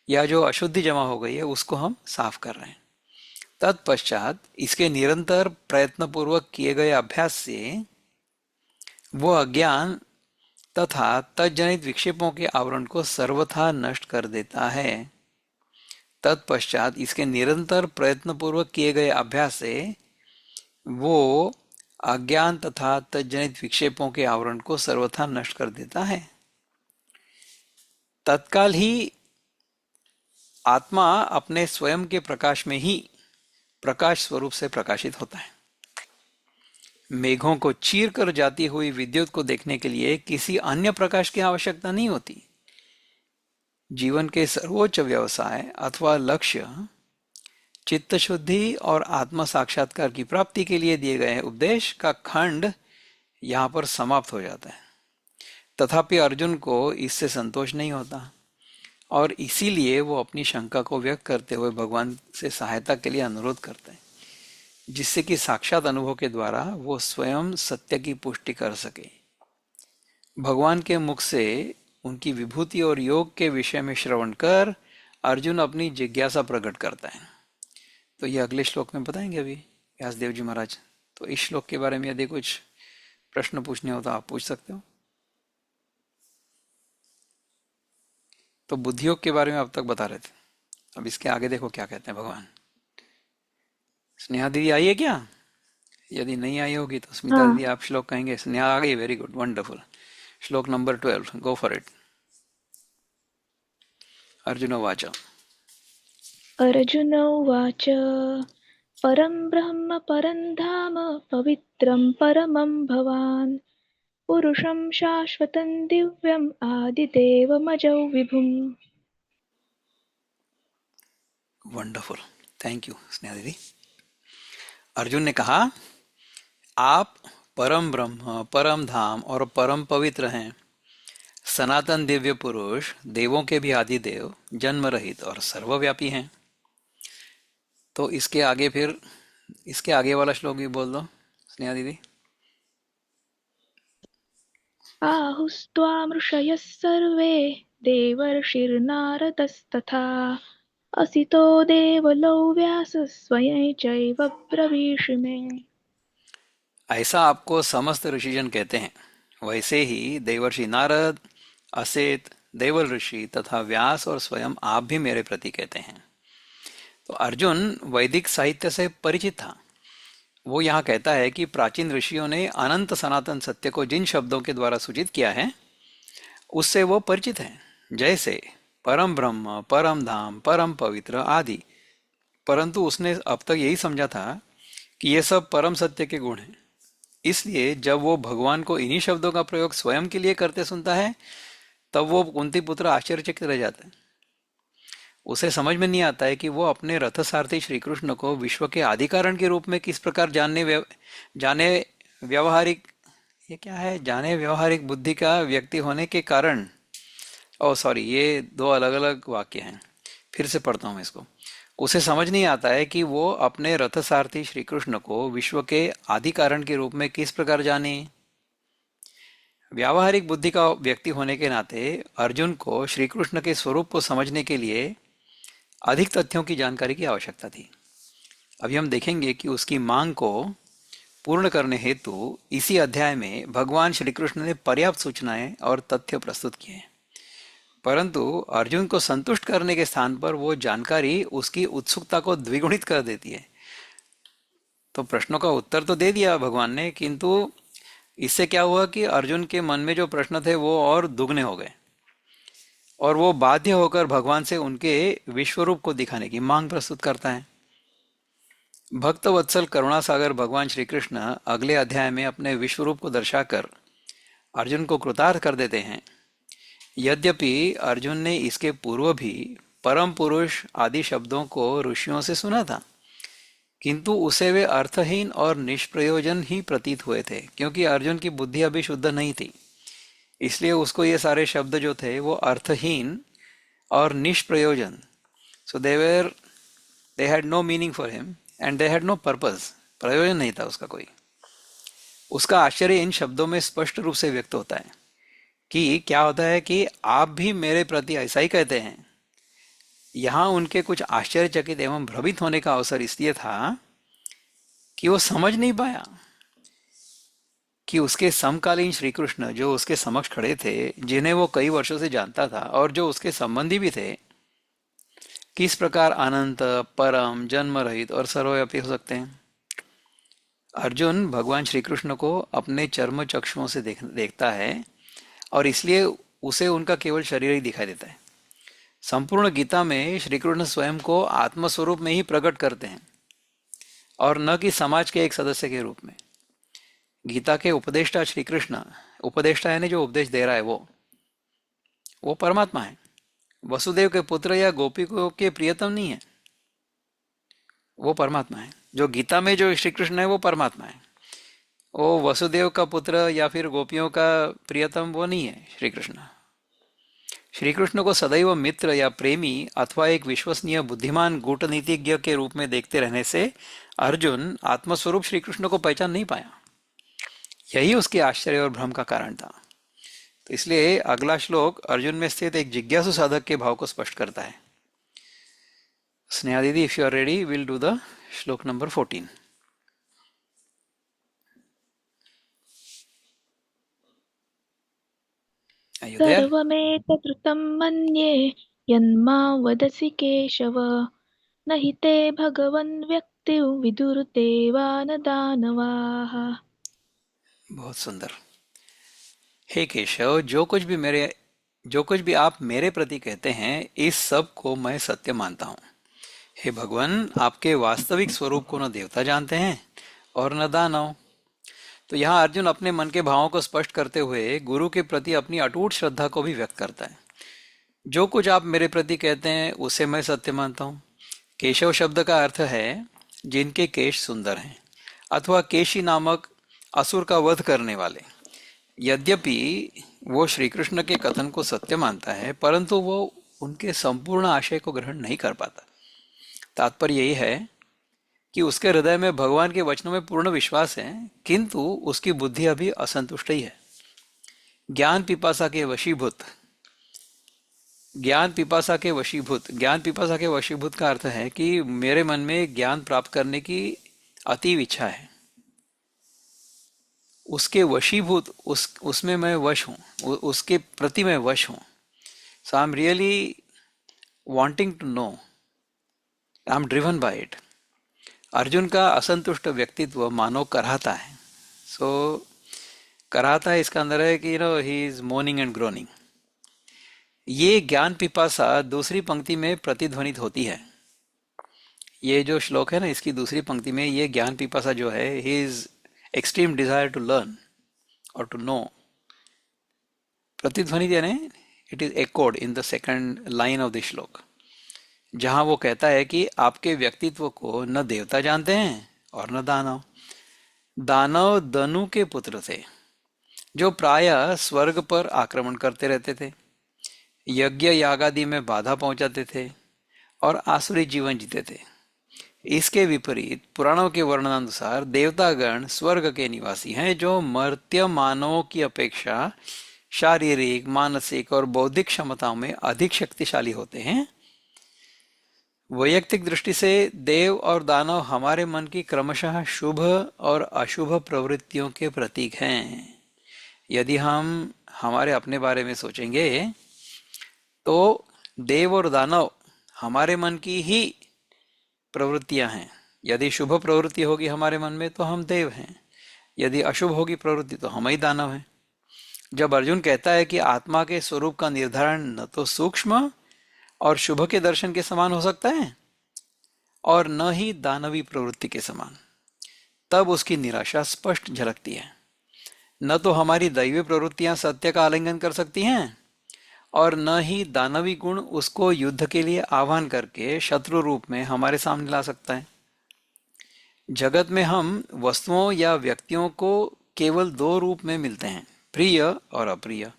या जो अशुद्धि जमा हो गई है, उसको हम साफ कर रहे हैं। तत्पश्चात इसके निरंतर प्रयत्नपूर्वक किए गए अभ्यास से वो अज्ञान तथा तज्जनित विक्षेपों के आवरण को सर्वथा नष्ट कर देता है। तत्पश्चात इसके निरंतर प्रयत्नपूर्वक किए गए अभ्यास से वो अज्ञान तथा तज्जनित विक्षेपों के आवरण को सर्वथा नष्ट कर देता है। तत्काल ही आत्मा अपने स्वयं के प्रकाश में ही प्रकाश स्वरूप से प्रकाशित होता है। मेघों को चीर कर जाती हुई विद्युत को देखने के लिए किसी अन्य प्रकाश की आवश्यकता नहीं होती। जीवन के सर्वोच्च व्यवसाय अथवा लक्ष्य चित्त शुद्धि और आत्म साक्षात्कार की प्राप्ति के लिए दिए गए उपदेश का खंड यहाँ पर समाप्त हो जाता है। तथापि अर्जुन को इससे संतोष नहीं होता और इसीलिए वो अपनी शंका को व्यक्त करते हुए भगवान से सहायता के लिए अनुरोध करते हैं, जिससे कि साक्षात अनुभव के द्वारा वो स्वयं सत्य की पुष्टि कर सके। भगवान के मुख से उनकी विभूति और योग के विषय में श्रवण कर अर्जुन अपनी जिज्ञासा प्रकट करता है। तो ये अगले श्लोक में बताएंगे अभी व्यासदेव जी महाराज। तो इस श्लोक के बारे में यदि कुछ प्रश्न पूछने हो तो आप पूछ सकते हो। तो बुद्धि योग के बारे में अब तक बता रहे थे, अब इसके आगे देखो क्या कहते हैं भगवान। स्नेहा दीदी आई है क्या? यदि नहीं आई होगी तो स्मिता हाँ। दीदी आप श्लोक कहेंगे। स्नेहा आ गई, वेरी गुड, वंडरफुल। श्लोक number 12, go for it. Arjun उवाच। अर्जुन उवाच परं ब्रह्म परं धाम पवित्रं परमं भवान् पुरुषं शाश्वतं दिव्यम् आदिदेवमजौ विभुम्। वंडरफुल, थैंक यू स्नेहा दीदी। अर्जुन ने कहा, आप परम ब्रह्म, परम धाम और परम पवित्र हैं, सनातन दिव्य पुरुष, देवों के भी आदि देव, जन्म रहित और सर्वव्यापी हैं। तो इसके आगे वाला श्लोक भी बोल दो स्नेहा दीदी। आहुस्त्वां ऋषयः सर्वे देवर्षिर्नारदस्तथा असितो देवलो व्यासः स्वयं चैव ब्रवीषि मे। ऐसा आपको समस्त ऋषिजन कहते हैं, वैसे ही देवर्षि नारद, असित, देवल ऋषि तथा व्यास और स्वयं आप भी मेरे प्रति कहते हैं। तो अर्जुन वैदिक साहित्य से परिचित था। वो यहाँ कहता है कि प्राचीन ऋषियों ने अनंत सनातन सत्य को जिन शब्दों के द्वारा सूचित किया है, उससे वो परिचित है, जैसे परम ब्रह्म, परम धाम, परम पवित्र आदि। परंतु उसने अब तक यही समझा था कि ये सब परम सत्य के गुण हैं। इसलिए जब वो भगवान को इन्हीं शब्दों का प्रयोग स्वयं के लिए करते सुनता है, तब वो कुंती पुत्र आश्चर्यचकित रह जाता है। उसे समझ में नहीं आता है कि वो अपने रथ सारथी श्री कृष्ण को विश्व के आदि कारण के रूप में किस प्रकार जाने व्यवहारिक, ये क्या है, जाने व्यवहारिक बुद्धि का व्यक्ति होने के कारण। ओ सॉरी, ये दो अलग अलग वाक्य हैं, फिर से पढ़ता हूँ इसको। उसे समझ नहीं आता है कि वो अपने रथ सारथी श्री कृष्ण को विश्व के आदि कारण के रूप में किस प्रकार जाने। व्यावहारिक बुद्धि का व्यक्ति होने के नाते अर्जुन को श्री कृष्ण के स्वरूप को समझने के लिए अधिक तथ्यों की जानकारी की आवश्यकता थी। अभी हम देखेंगे कि उसकी मांग को पूर्ण करने हेतु इसी अध्याय में भगवान श्री कृष्ण ने पर्याप्त सूचनाएं और तथ्य प्रस्तुत किए हैं, परंतु अर्जुन को संतुष्ट करने के स्थान पर वो जानकारी उसकी उत्सुकता को द्विगुणित कर देती है। तो प्रश्नों का उत्तर तो दे दिया भगवान ने, किंतु इससे क्या हुआ कि अर्जुन के मन में जो प्रश्न थे वो और दुगने हो गए, और वो बाध्य होकर भगवान से उनके विश्वरूप को दिखाने की मांग प्रस्तुत करता है। भक्त वत्सल करुणा सागर भगवान श्री कृष्ण अगले अध्याय में अपने विश्वरूप को दर्शाकर अर्जुन को कृतार्थ कर देते हैं। यद्यपि अर्जुन ने इसके पूर्व भी परम पुरुष आदि शब्दों को ऋषियों से सुना था, किंतु उसे वे अर्थहीन और निष्प्रयोजन ही प्रतीत हुए थे, क्योंकि अर्जुन की बुद्धि अभी शुद्ध नहीं थी। इसलिए उसको ये सारे शब्द जो थे वो अर्थहीन और निष्प्रयोजन, so they had no meaning for him and they had no purpose, प्रयोजन नहीं था उसका कोई। उसका आश्चर्य इन शब्दों में स्पष्ट रूप से व्यक्त होता है कि क्या होता है कि आप भी मेरे प्रति ऐसा ही कहते हैं। यहाँ उनके कुछ आश्चर्यचकित एवं भ्रमित होने का अवसर इसलिए था कि वो समझ नहीं पाया कि उसके समकालीन श्री कृष्ण जो उसके समक्ष खड़े थे, जिन्हें वो कई वर्षों से जानता था और जो उसके संबंधी भी थे, किस प्रकार अनंत, परम, जन्म रहित और सर्वव्यापी हो सकते हैं। अर्जुन भगवान श्री कृष्ण को अपने चर्म चक्षुओं से देखता है, और इसलिए उसे उनका केवल शरीर ही दिखाई देता है। संपूर्ण गीता में श्री कृष्ण स्वयं को आत्मस्वरूप में ही प्रकट करते हैं, और न कि समाज के एक सदस्य के रूप में। गीता के उपदेष्टा श्री कृष्ण, उपदेष्टा यानी जो उपदेश दे रहा है वो परमात्मा है। वसुदेव के पुत्र या गोपियों के प्रियतम नहीं है, वो परमात्मा है। जो गीता में जो श्री कृष्ण है वो परमात्मा है। वो वसुदेव का पुत्र या फिर गोपियों का प्रियतम वो नहीं है श्री कृष्ण। श्री कृष्ण को सदैव मित्र या प्रेमी अथवा एक विश्वसनीय बुद्धिमान कूटनीतिज्ञ के रूप में देखते रहने से अर्जुन आत्मस्वरूप श्री कृष्ण को पहचान नहीं पाया। यही उसके आश्चर्य और भ्रम का कारण था। तो इसलिए अगला श्लोक अर्जुन में स्थित एक जिज्ञासु साधक के भाव को स्पष्ट करता है। Sneha didi, if you are ready, will do the shloka number 14। Are you there? सर्वमेतदृतं मन्ये यन्मां वदसि केशव, न हि ते भगवन् व्यक्तिं विदुर्देवा न दानवाः। बहुत सुंदर। हे केशव, जो कुछ भी आप मेरे प्रति कहते हैं, इस सब को मैं सत्य मानता हूँ। हे भगवान, आपके वास्तविक स्वरूप को न देवता जानते हैं और न दानव। तो यहाँ अर्जुन अपने मन के भावों को स्पष्ट करते हुए गुरु के प्रति अपनी अटूट श्रद्धा को भी व्यक्त करता है। जो कुछ आप मेरे प्रति कहते हैं उसे मैं सत्य मानता हूँ। केशव शब्द का अर्थ है जिनके केश सुंदर हैं, अथवा केशी नामक असुर का वध करने वाले। यद्यपि वो श्री कृष्ण के कथन को सत्य मानता है, परंतु वो उनके संपूर्ण आशय को ग्रहण नहीं कर पाता। तात्पर्य यही है कि उसके हृदय में भगवान के वचनों में पूर्ण विश्वास है, किंतु उसकी बुद्धि अभी असंतुष्ट ही है। ज्ञान पिपासा के वशीभूत का अर्थ है कि मेरे मन में ज्ञान प्राप्त करने की अतीव इच्छा है। उसके वशीभूत, उसमें मैं वश हूँ, उसके प्रति मैं वश हूँ। So I am really wanting to know, I am driven by it. Arjun का असंतुष्ट व्यक्तित्व मानो कराहता है। कराहता है, इसका अंदर है कि he is morning and groaning. ये ज्ञान पिपासा दूसरी पंक्ति में प्रतिध्वनित होती है। ये जो श्लोक है ना, इसकी दूसरी पंक्ति में ये ज्ञान पिपासा जो है, he is extreme desire to learn और टू नो, प्रतिध्वनित यानी it is echoed in the second line of the shloka, जहां वो कहता है कि आपके व्यक्तित्व को न देवता जानते हैं और न दानव। दानव दनु के पुत्र थे, जो प्रायः स्वर्ग पर आक्रमण करते रहते थे, यज्ञ यागादि में बाधा पहुंचाते थे और आसुरी जीवन जीते थे। इसके विपरीत पुराणों के वर्णनानुसार देवतागण स्वर्ग के निवासी हैं, जो मर्त्य मानवों की अपेक्षा शारीरिक, मानसिक और बौद्धिक क्षमताओं में अधिक शक्तिशाली होते हैं। वैयक्तिक दृष्टि से देव और दानव हमारे मन की क्रमशः शुभ और अशुभ प्रवृत्तियों के प्रतीक हैं। यदि हम हमारे अपने बारे में सोचेंगे तो देव और दानव हमारे मन की ही प्रवृत्तियां हैं। यदि शुभ प्रवृत्ति होगी हमारे मन में तो हम देव हैं, यदि अशुभ होगी प्रवृत्ति तो हम ही दानव हैं। जब अर्जुन कहता है कि आत्मा के स्वरूप का निर्धारण न तो सूक्ष्म और शुभ के दर्शन के समान हो सकता है और न ही दानवी प्रवृत्ति के समान, तब उसकी निराशा स्पष्ट झलकती है। न तो हमारी दैवी प्रवृत्तियां सत्य का आलिंगन कर सकती हैं और न ही दानवी गुण उसको युद्ध के लिए आह्वान करके शत्रु रूप में हमारे सामने ला सकता है। जगत में हम वस्तुओं या व्यक्तियों को केवल दो रूप में मिलते हैं, प्रिय और अप्रिय,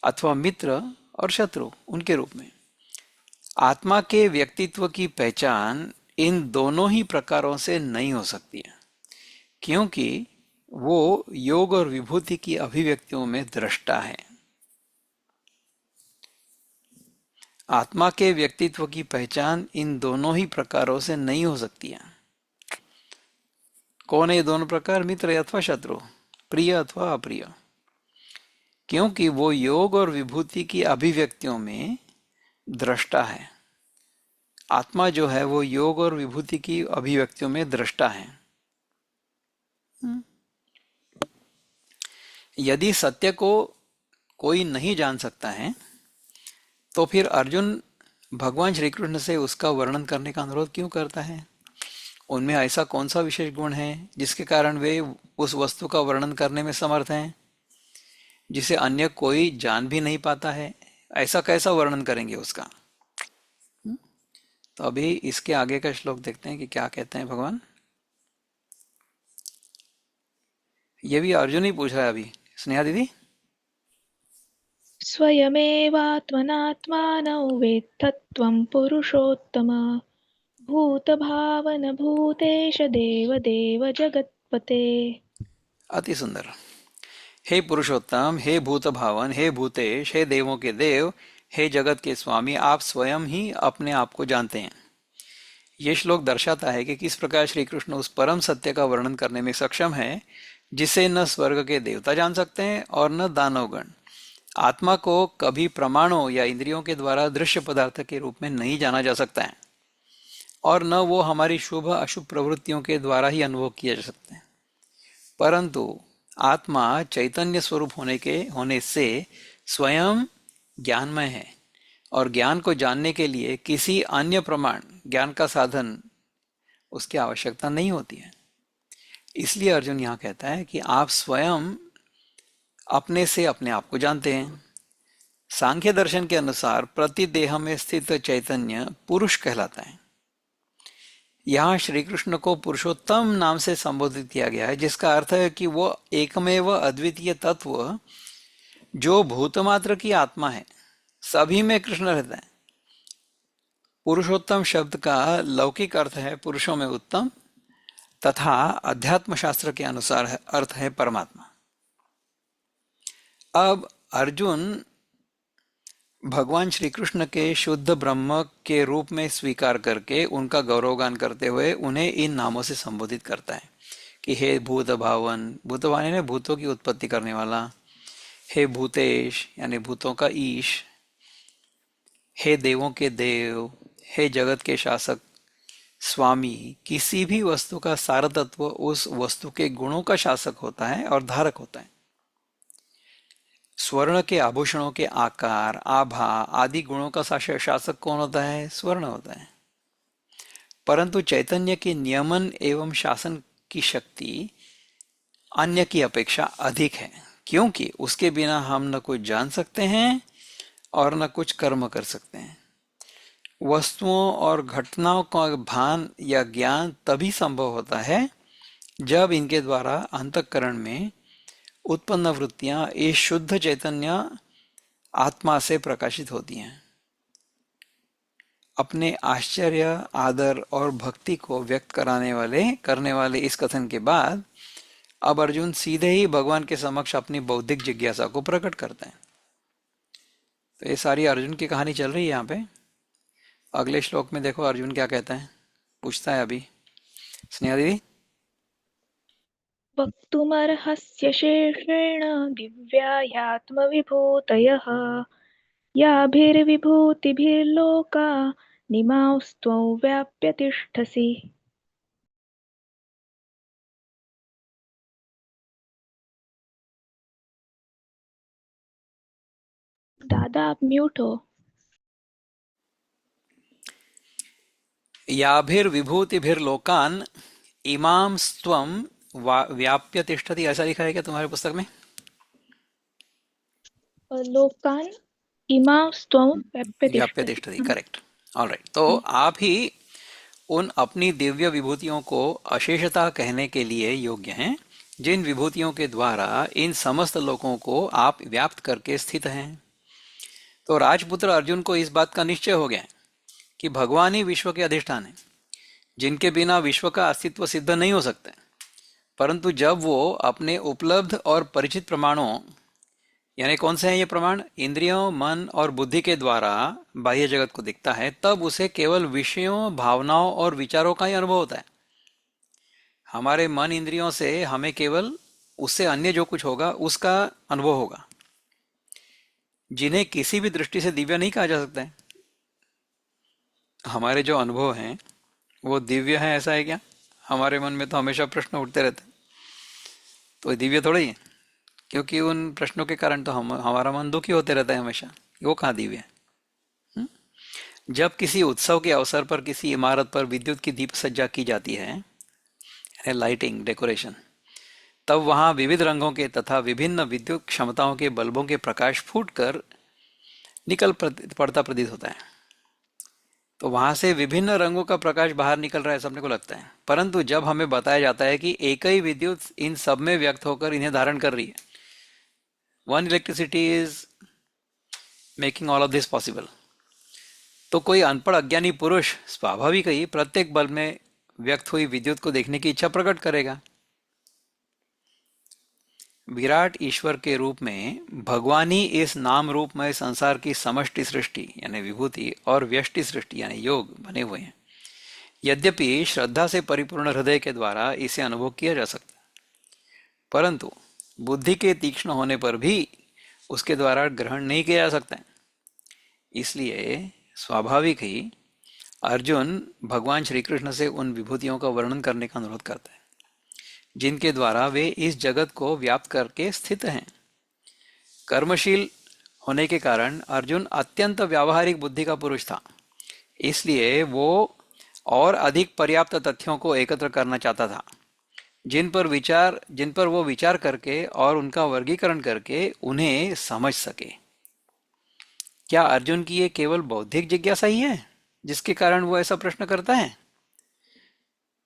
अथवा मित्र और शत्रु उनके रूप में। आत्मा के व्यक्तित्व की पहचान इन दोनों ही प्रकारों से नहीं हो सकती है, क्योंकि वो योग और विभूति की अभिव्यक्तियों में दृष्टा है। आत्मा के व्यक्तित्व की पहचान इन दोनों ही प्रकारों से नहीं हो सकती है। कौन है ये दोनों प्रकार? मित्र अथवा शत्रु, प्रिय अथवा अप्रिय, क्योंकि वो योग और विभूति की अभिव्यक्तियों में दृष्टा है। आत्मा जो है वो योग और विभूति की अभिव्यक्तियों में दृष्टा है। यदि सत्य को कोई नहीं जान सकता है तो फिर अर्जुन भगवान श्री कृष्ण से उसका वर्णन करने का अनुरोध क्यों करता है? उनमें ऐसा कौन सा विशेष गुण है जिसके कारण वे उस वस्तु का वर्णन करने में समर्थ हैं, जिसे अन्य कोई जान भी नहीं पाता है? ऐसा कैसा वर्णन करेंगे उसका? तो अभी इसके आगे का श्लोक देखते हैं कि क्या कहते हैं भगवान। ये भी अर्जुन ही पूछ रहा है अभी। स्नेहा दीदी, स्वयमेवात्मनात्मानौ वेत्थत्वं पुरुषोत्तम भूतभावन भूतेश देवदेव जगत्पते। अति सुंदर। हे पुरुषोत्तम, हे भूत भावन, हे भूतेश, हे देवों के देव, हे जगत के स्वामी, आप स्वयं ही अपने आप को जानते हैं। ये श्लोक दर्शाता है कि किस प्रकार श्री कृष्ण उस परम सत्य का वर्णन करने में सक्षम है जिसे न स्वर्ग के देवता जान सकते हैं और न दानवगण। आत्मा को कभी प्रमाणों या इंद्रियों के द्वारा दृश्य पदार्थ के रूप में नहीं जाना जा सकता है और न वो हमारी शुभ अशुभ प्रवृत्तियों के द्वारा ही अनुभव किया जा सकता है, परंतु आत्मा चैतन्य स्वरूप होने से स्वयं ज्ञानमय है और ज्ञान को जानने के लिए किसी अन्य प्रमाण, ज्ञान का साधन, उसकी आवश्यकता नहीं होती है। इसलिए अर्जुन यहाँ कहता है कि आप स्वयं अपने से अपने आप को जानते हैं। सांख्य दर्शन के अनुसार प्रतिदेह में स्थित चैतन्य पुरुष कहलाता है। यहाँ श्री कृष्ण को पुरुषोत्तम नाम से संबोधित किया गया है, जिसका अर्थ है कि वो एकमेव अद्वितीय तत्व जो भूतमात्र की आत्मा है, सभी में कृष्ण रहता है। पुरुषोत्तम शब्द का लौकिक अर्थ है पुरुषों में उत्तम, तथा अध्यात्म शास्त्र के अनुसार अर्थ है परमात्मा। अब अर्जुन भगवान श्री कृष्ण के शुद्ध ब्रह्म के रूप में स्वीकार करके उनका गौरवगान करते हुए उन्हें इन नामों से संबोधित करता है कि हे भूत भावन, भूतवान यानी भूतों की उत्पत्ति करने वाला, हे भूतेश यानी भूतों का ईश, हे देवों के देव, हे जगत के शासक स्वामी। किसी भी वस्तु का सार तत्व उस वस्तु के गुणों का शासक होता है और धारक होता है। स्वर्ण के आभूषणों के आकार, आभा आदि गुणों का शासक कौन होता है? स्वर्ण होता है। परंतु चैतन्य के नियमन एवं शासन की शक्ति अन्य की अपेक्षा अधिक है, क्योंकि उसके बिना हम न कुछ जान सकते हैं और न कुछ कर्म कर सकते हैं। वस्तुओं और घटनाओं का भान या ज्ञान तभी संभव होता है जब इनके द्वारा अंतःकरण में उत्पन्न वृत्तियां इस शुद्ध चैतन्य आत्मा से प्रकाशित होती हैं। अपने आश्चर्य, आदर और भक्ति को व्यक्त करने वाले इस कथन के बाद अब अर्जुन सीधे ही भगवान के समक्ष अपनी बौद्धिक जिज्ञासा को प्रकट करते हैं। तो ये सारी अर्जुन की कहानी चल रही है यहाँ पे। अगले श्लोक में देखो अर्जुन क्या कहता है, पूछता है अभी। स्नेहा दीदी। वक्तुमर्हस्य शेषेण दिव्या ह्यात्मविभूतयः याभिर्विभूतिभिर्लोका निमास्त्वं व्याप्य तिष्ठसि। दादा आप म्यूट हो। याभिर्विभूतिभिर्लोकान इमाम स्त्वम व्याप्य तिष्ठति, ऐसा लिखा है क्या तुम्हारे पुस्तक में? लोकान इमास्त्वं व्याप्य व्याप्य तिष्ठसि। तिष्ठति, करेक्ट। ऑलराइट, तो आप ही उन अपनी दिव्य विभूतियों को अशेषता कहने के लिए योग्य हैं, जिन विभूतियों के द्वारा इन समस्त लोकों को आप व्याप्त करके स्थित हैं। तो राजपुत्र अर्जुन को इस बात का निश्चय हो गया कि भगवान ही विश्व के अधिष्ठान हैं, जिनके बिना विश्व का अस्तित्व सिद्ध नहीं हो सकता। परंतु जब वो अपने उपलब्ध और परिचित प्रमाणों, यानी कौन से हैं ये प्रमाण, इंद्रियों, मन और बुद्धि के द्वारा बाह्य जगत को दिखता है, तब उसे केवल विषयों, भावनाओं और विचारों का ही अनुभव होता है। हमारे मन इंद्रियों से हमें केवल उससे अन्य जो कुछ होगा उसका अनुभव होगा, जिन्हें किसी भी दृष्टि से दिव्य नहीं कहा जा सकता है। हमारे जो अनुभव हैं वो दिव्य है, ऐसा है क्या? हमारे मन में तो हमेशा प्रश्न उठते रहते हैं, तो ये दिव्य थोड़ा ही है, क्योंकि उन प्रश्नों के कारण तो हमारा मन दुखी होते रहता है हमेशा। वो कहाँ दिव्य है? हम्म? जब किसी उत्सव के अवसर पर किसी इमारत पर विद्युत की दीप सज्जा की जाती है, यानी लाइटिंग, डेकोरेशन, तब वहां विविध रंगों के तथा विभिन्न विद्युत क्षमताओं के बल्बों के प्रकाश फूटकर निकल पड़ता प्रतीत होता है। तो वहां से विभिन्न रंगों का प्रकाश बाहर निकल रहा है, सबने को लगता है। परंतु जब हमें बताया जाता है कि एक ही विद्युत इन सब में व्यक्त होकर इन्हें धारण कर रही है, one electricity is making all of this possible, तो कोई अनपढ़ अज्ञानी पुरुष स्वाभाविक ही प्रत्येक बल्ब में व्यक्त हुई विद्युत को देखने की इच्छा प्रकट करेगा। विराट ईश्वर के रूप में भगवान ही इस नाम रूपमय संसार की समष्टि सृष्टि यानी विभूति और व्यष्टि सृष्टि यानी योग बने हुए हैं। यद्यपि श्रद्धा से परिपूर्ण हृदय के द्वारा इसे अनुभव किया जा सकता है, परंतु बुद्धि के तीक्ष्ण होने पर भी उसके द्वारा ग्रहण नहीं किया जा सकता है। इसलिए स्वाभाविक ही अर्जुन भगवान श्री कृष्ण से उन विभूतियों का वर्णन करने का अनुरोध करता है, जिनके द्वारा वे इस जगत को व्याप्त करके स्थित हैं। कर्मशील होने के कारण अर्जुन अत्यंत व्यावहारिक बुद्धि का पुरुष था, इसलिए वो और अधिक पर्याप्त तथ्यों को एकत्र करना चाहता था, जिन पर वो विचार करके और उनका वर्गीकरण करके उन्हें समझ सके। क्या अर्जुन की ये केवल बौद्धिक जिज्ञासा ही है जिसके कारण वो ऐसा प्रश्न करता है?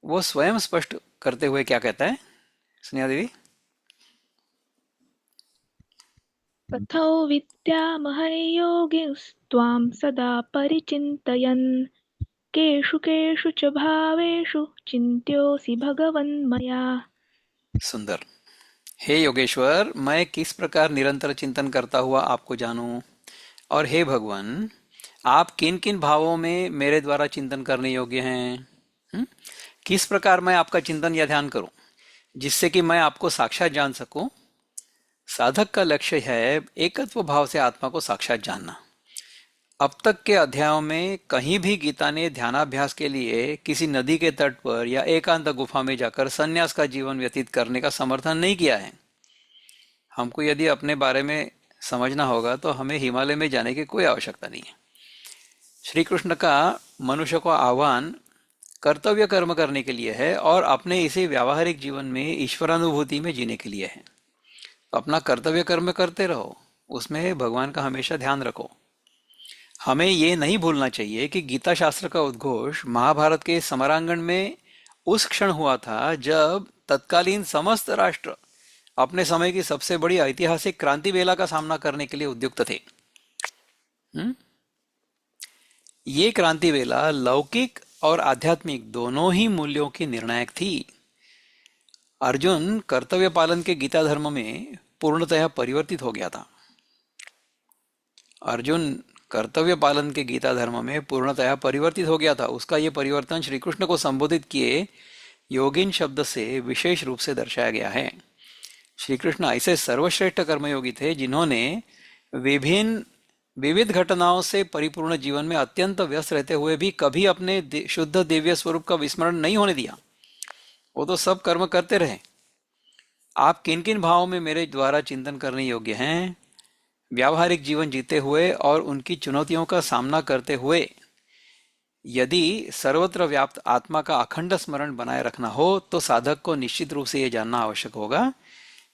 वो स्वयं स्पष्ट करते हुए क्या कहता है, स्नेहा देवी? कथौ विद्यामहैर्योगिस्त्वां सदा परिचिन्तयन् केषु केषु च भावेषु चिन्त्योऽसि भगवन्मया। सुंदर। हे योगेश्वर, मैं किस प्रकार निरंतर चिंतन करता हुआ आपको जानूं, और हे भगवान, आप किन किन भावों में मेरे द्वारा चिंतन करने योग्य हैं? किस प्रकार मैं आपका चिंतन या ध्यान करूं जिससे कि मैं आपको साक्षात जान सकूं? साधक का लक्ष्य है एकत्व भाव से आत्मा को साक्षात जानना। अब तक के अध्यायों में कहीं भी गीता ने ध्यानाभ्यास के लिए किसी नदी के तट पर या एकांत गुफा में जाकर संन्यास का जीवन व्यतीत करने का समर्थन नहीं किया है। हमको यदि अपने बारे में समझना होगा तो हमें हिमालय में जाने की कोई आवश्यकता नहीं है। श्री कृष्ण का मनुष्य को आह्वान कर्तव्य कर्म करने के लिए है और अपने इसे व्यावहारिक जीवन में ईश्वरानुभूति में जीने के लिए है। तो अपना कर्तव्य कर्म करते रहो, उसमें भगवान का हमेशा ध्यान रखो। हमें ये नहीं भूलना चाहिए कि गीता शास्त्र का उद्घोष महाभारत के समरांगण में उस क्षण हुआ था जब तत्कालीन समस्त राष्ट्र अपने समय की सबसे बड़ी ऐतिहासिक क्रांति बेला का सामना करने के लिए उद्युक्त थे। ये क्रांति बेला लौकिक और आध्यात्मिक दोनों ही मूल्यों की निर्णायक थी। अर्जुन कर्तव्य पालन के गीता धर्म में पूर्णतः परिवर्तित हो गया था। अर्जुन कर्तव्य पालन के गीता धर्म में पूर्णतया परिवर्तित हो गया था, उसका ये परिवर्तन श्री कृष्ण को संबोधित किए योगिन शब्द से विशेष रूप से दर्शाया गया है। श्री कृष्ण ऐसे सर्वश्रेष्ठ कर्मयोगी थे जिन्होंने विभिन्न विविध घटनाओं से परिपूर्ण जीवन में अत्यंत व्यस्त रहते हुए भी कभी अपने शुद्ध दिव्य स्वरूप का विस्मरण नहीं होने दिया। वो तो सब कर्म करते रहे। आप किन किन भावों में मेरे द्वारा चिंतन करने योग्य हैं? व्यावहारिक जीवन जीते हुए और उनकी चुनौतियों का सामना करते हुए यदि सर्वत्र व्याप्त आत्मा का अखंड स्मरण बनाए रखना हो तो साधक को निश्चित रूप से यह जानना आवश्यक होगा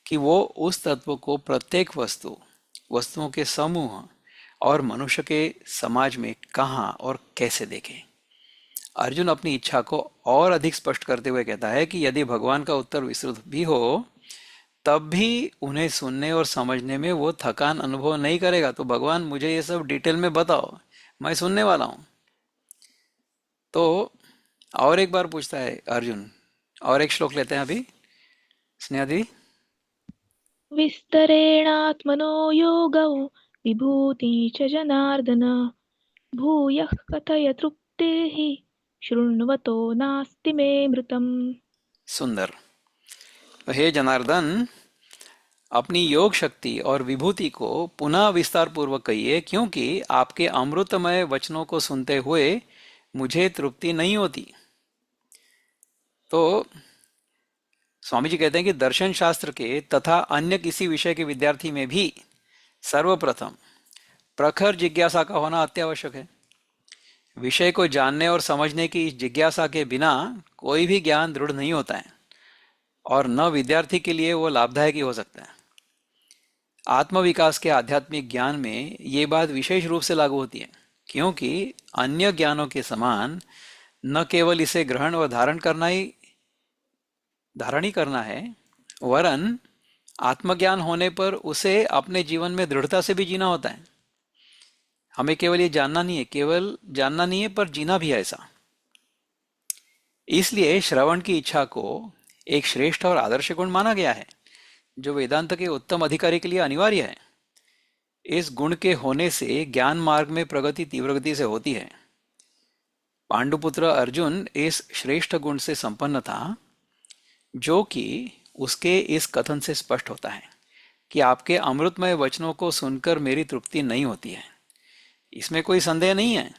कि वो उस तत्व को प्रत्येक वस्तुओं के समूह और मनुष्य के समाज में कहाँ और कैसे देखें। अर्जुन अपनी इच्छा को और अधिक स्पष्ट करते हुए कहता है कि यदि भगवान का उत्तर विस्तृत भी हो तब भी उन्हें सुनने और समझने में वो थकान अनुभव नहीं करेगा। तो भगवान मुझे ये सब डिटेल में बताओ, मैं सुनने वाला हूँ। तो और एक बार पूछता है अर्जुन, और एक श्लोक लेते हैं अभी। स्नेहा दी। विस्तरेणात्मनो योगौ विभूति च जनार्दन भूयः कथय तृप्तिः शृण्वतो नास्ति मे मृतम्। सुंदर। तो हे जनार्दन, अपनी योग शक्ति और विभूति को पुनः विस्तार पूर्वक कहिए, क्योंकि आपके अमृतमय वचनों को सुनते हुए मुझे तृप्ति नहीं होती। तो स्वामी जी कहते हैं कि दर्शन शास्त्र के तथा अन्य किसी विषय के विद्यार्थी में भी सर्वप्रथम प्रखर जिज्ञासा का होना अत्यावश्यक है। विषय को जानने और समझने की इस जिज्ञासा के बिना कोई भी ज्ञान दृढ़ नहीं होता है और न विद्यार्थी के लिए वो लाभदायक ही हो सकता है। आत्मविकास के आध्यात्मिक ज्ञान में ये बात विशेष रूप से लागू होती है, क्योंकि अन्य ज्ञानों के समान न केवल इसे ग्रहण और धारण ही करना है, वरन आत्मज्ञान होने पर उसे अपने जीवन में दृढ़ता से भी जीना होता है। हमें केवल ये जानना नहीं है पर जीना भी है ऐसा। इसलिए श्रवण की इच्छा को एक श्रेष्ठ और आदर्श गुण माना गया है जो वेदांत के उत्तम अधिकारी के लिए अनिवार्य है। इस गुण के होने से ज्ञान मार्ग में प्रगति तीव्र गति से होती है। पांडुपुत्र अर्जुन इस श्रेष्ठ गुण से संपन्न था, जो कि उसके इस कथन से स्पष्ट होता है कि आपके अमृतमय वचनों को सुनकर मेरी तृप्ति नहीं होती है। इसमें कोई संदेह नहीं है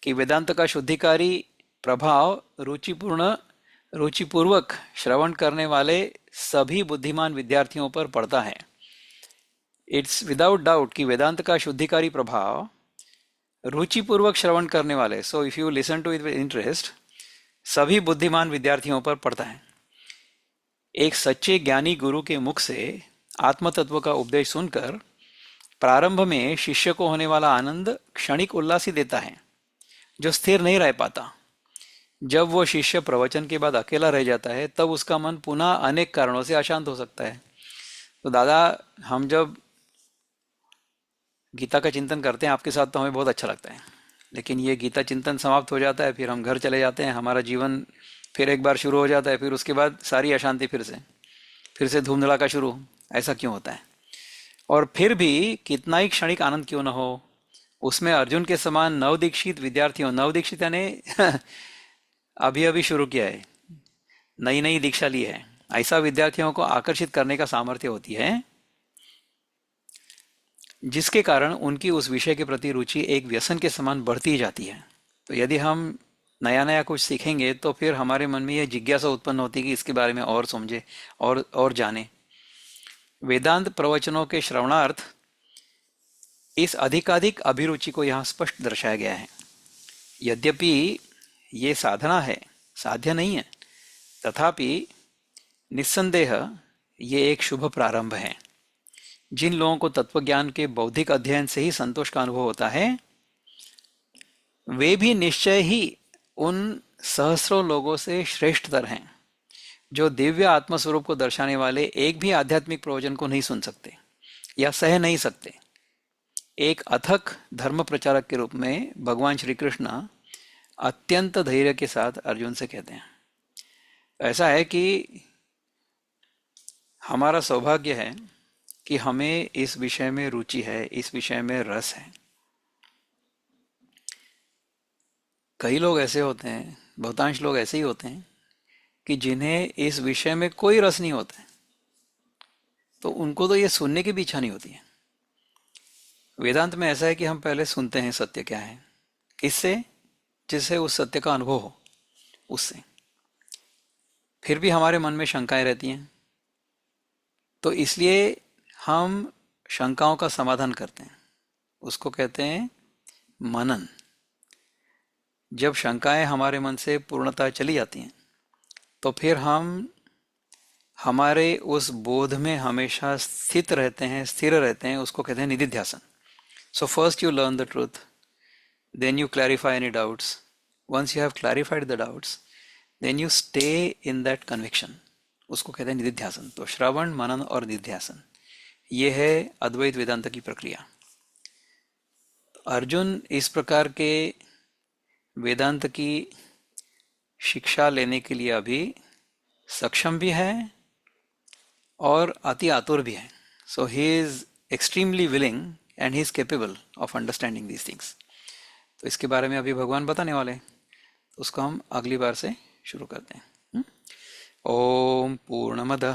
कि वेदांत का शुद्धिकारी प्रभाव रुचिपूर्वक श्रवण करने वाले सभी बुद्धिमान विद्यार्थियों पर पड़ता है। इट्स विदाउट डाउट कि वेदांत का शुद्धिकारी प्रभाव रुचिपूर्वक श्रवण करने वाले, so if you listen to it with interest, सभी बुद्धिमान विद्यार्थियों पर पड़ता है। एक सच्चे ज्ञानी गुरु के मुख से आत्मतत्व का उपदेश सुनकर प्रारंभ में शिष्य को होने वाला आनंद क्षणिक उल्लास ही देता है, जो स्थिर नहीं रह पाता। जब वो शिष्य प्रवचन के बाद अकेला रह जाता है तब उसका मन पुनः अनेक कारणों से अशांत हो सकता है। तो दादा, हम जब गीता का चिंतन करते हैं आपके साथ तो हमें बहुत अच्छा लगता है, लेकिन ये गीता चिंतन समाप्त हो जाता है, फिर हम घर चले जाते हैं, हमारा जीवन फिर एक बार शुरू हो जाता है, फिर उसके बाद सारी अशांति फिर से धूम धड़ाका शुरू। ऐसा क्यों होता है? और फिर भी कितना ही क्षणिक आनंद क्यों न हो, उसमें अर्जुन के समान नवदीक्षित विद्यार्थियों, नवदीक्षित यानी अभी अभी शुरू किया है, नई नई दीक्षा ली है, ऐसा विद्यार्थियों को आकर्षित करने का सामर्थ्य होती है, जिसके कारण उनकी उस विषय के प्रति रुचि एक व्यसन के समान बढ़ती ही जाती है। तो यदि हम नया नया कुछ सीखेंगे तो फिर हमारे मन में यह जिज्ञासा उत्पन्न होती है कि इसके बारे में और समझे और जाने। वेदांत प्रवचनों के श्रवणार्थ इस अधिकाधिक अभिरुचि को यहाँ स्पष्ट दर्शाया गया है। यद्यपि ये साधना है, साध्य नहीं है, तथापि निस्संदेह ये एक शुभ प्रारंभ है। जिन लोगों को तत्वज्ञान के बौद्धिक अध्ययन से ही संतोष का अनुभव होता है, वे भी निश्चय ही उन सहस्रों लोगों से श्रेष्ठतर हैं जो दिव्य आत्मस्वरूप को दर्शाने वाले एक भी आध्यात्मिक प्रयोजन को नहीं सुन सकते या सह नहीं सकते। एक अथक धर्म प्रचारक के रूप में भगवान श्री कृष्ण अत्यंत धैर्य के साथ अर्जुन से कहते हैं, ऐसा है कि हमारा सौभाग्य है कि हमें इस विषय में रुचि है, इस विषय में रस है। कई लोग ऐसे होते हैं, बहुतांश लोग ऐसे ही होते हैं कि जिन्हें इस विषय में कोई रस नहीं होता है, तो उनको तो ये सुनने की भी इच्छा नहीं होती है। वेदांत में ऐसा है कि हम पहले सुनते हैं सत्य क्या है, किससे? जिससे उस सत्य का अनुभव हो, उससे। फिर भी हमारे मन में शंकाएं रहती हैं, तो इसलिए हम शंकाओं का समाधान करते हैं, उसको कहते हैं मनन। जब शंकाएं हमारे मन से पूर्णतः चली जाती हैं, तो फिर हम हमारे उस बोध में हमेशा स्थित रहते हैं, स्थिर रहते हैं, उसको कहते हैं निधिध्यासन। So first you learn the truth, then you clarify any doubts. Once you have clarified the doubts, then you stay in that conviction, उसको कहते हैं निधिध्यासन। तो श्रवण, मनन और निधिध्यासन, ये है अद्वैत वेदांत की प्रक्रिया। अर्जुन इस प्रकार के वेदांत की शिक्षा लेने के लिए अभी सक्षम भी है और अति आतुर भी है। So he is extremely willing and he is capable of understanding these things. तो इसके बारे में अभी भगवान बताने वाले हैं, तो उसको हम अगली बार से शुरू करते हैं। ओम पूर्णमद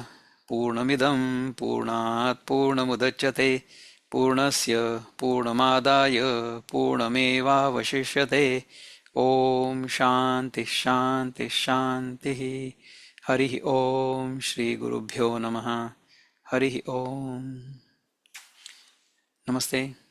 पूर्णमिदं पूर्णात् पूर्णमुदच्यते पूर्णस्य पूर्णमादाय पूर्णमेवावशिष्यते। ओम शांति शांति शांति। हरि ओम श्री गुरुभ्यो नमः। हरि ओम। नमस्ते।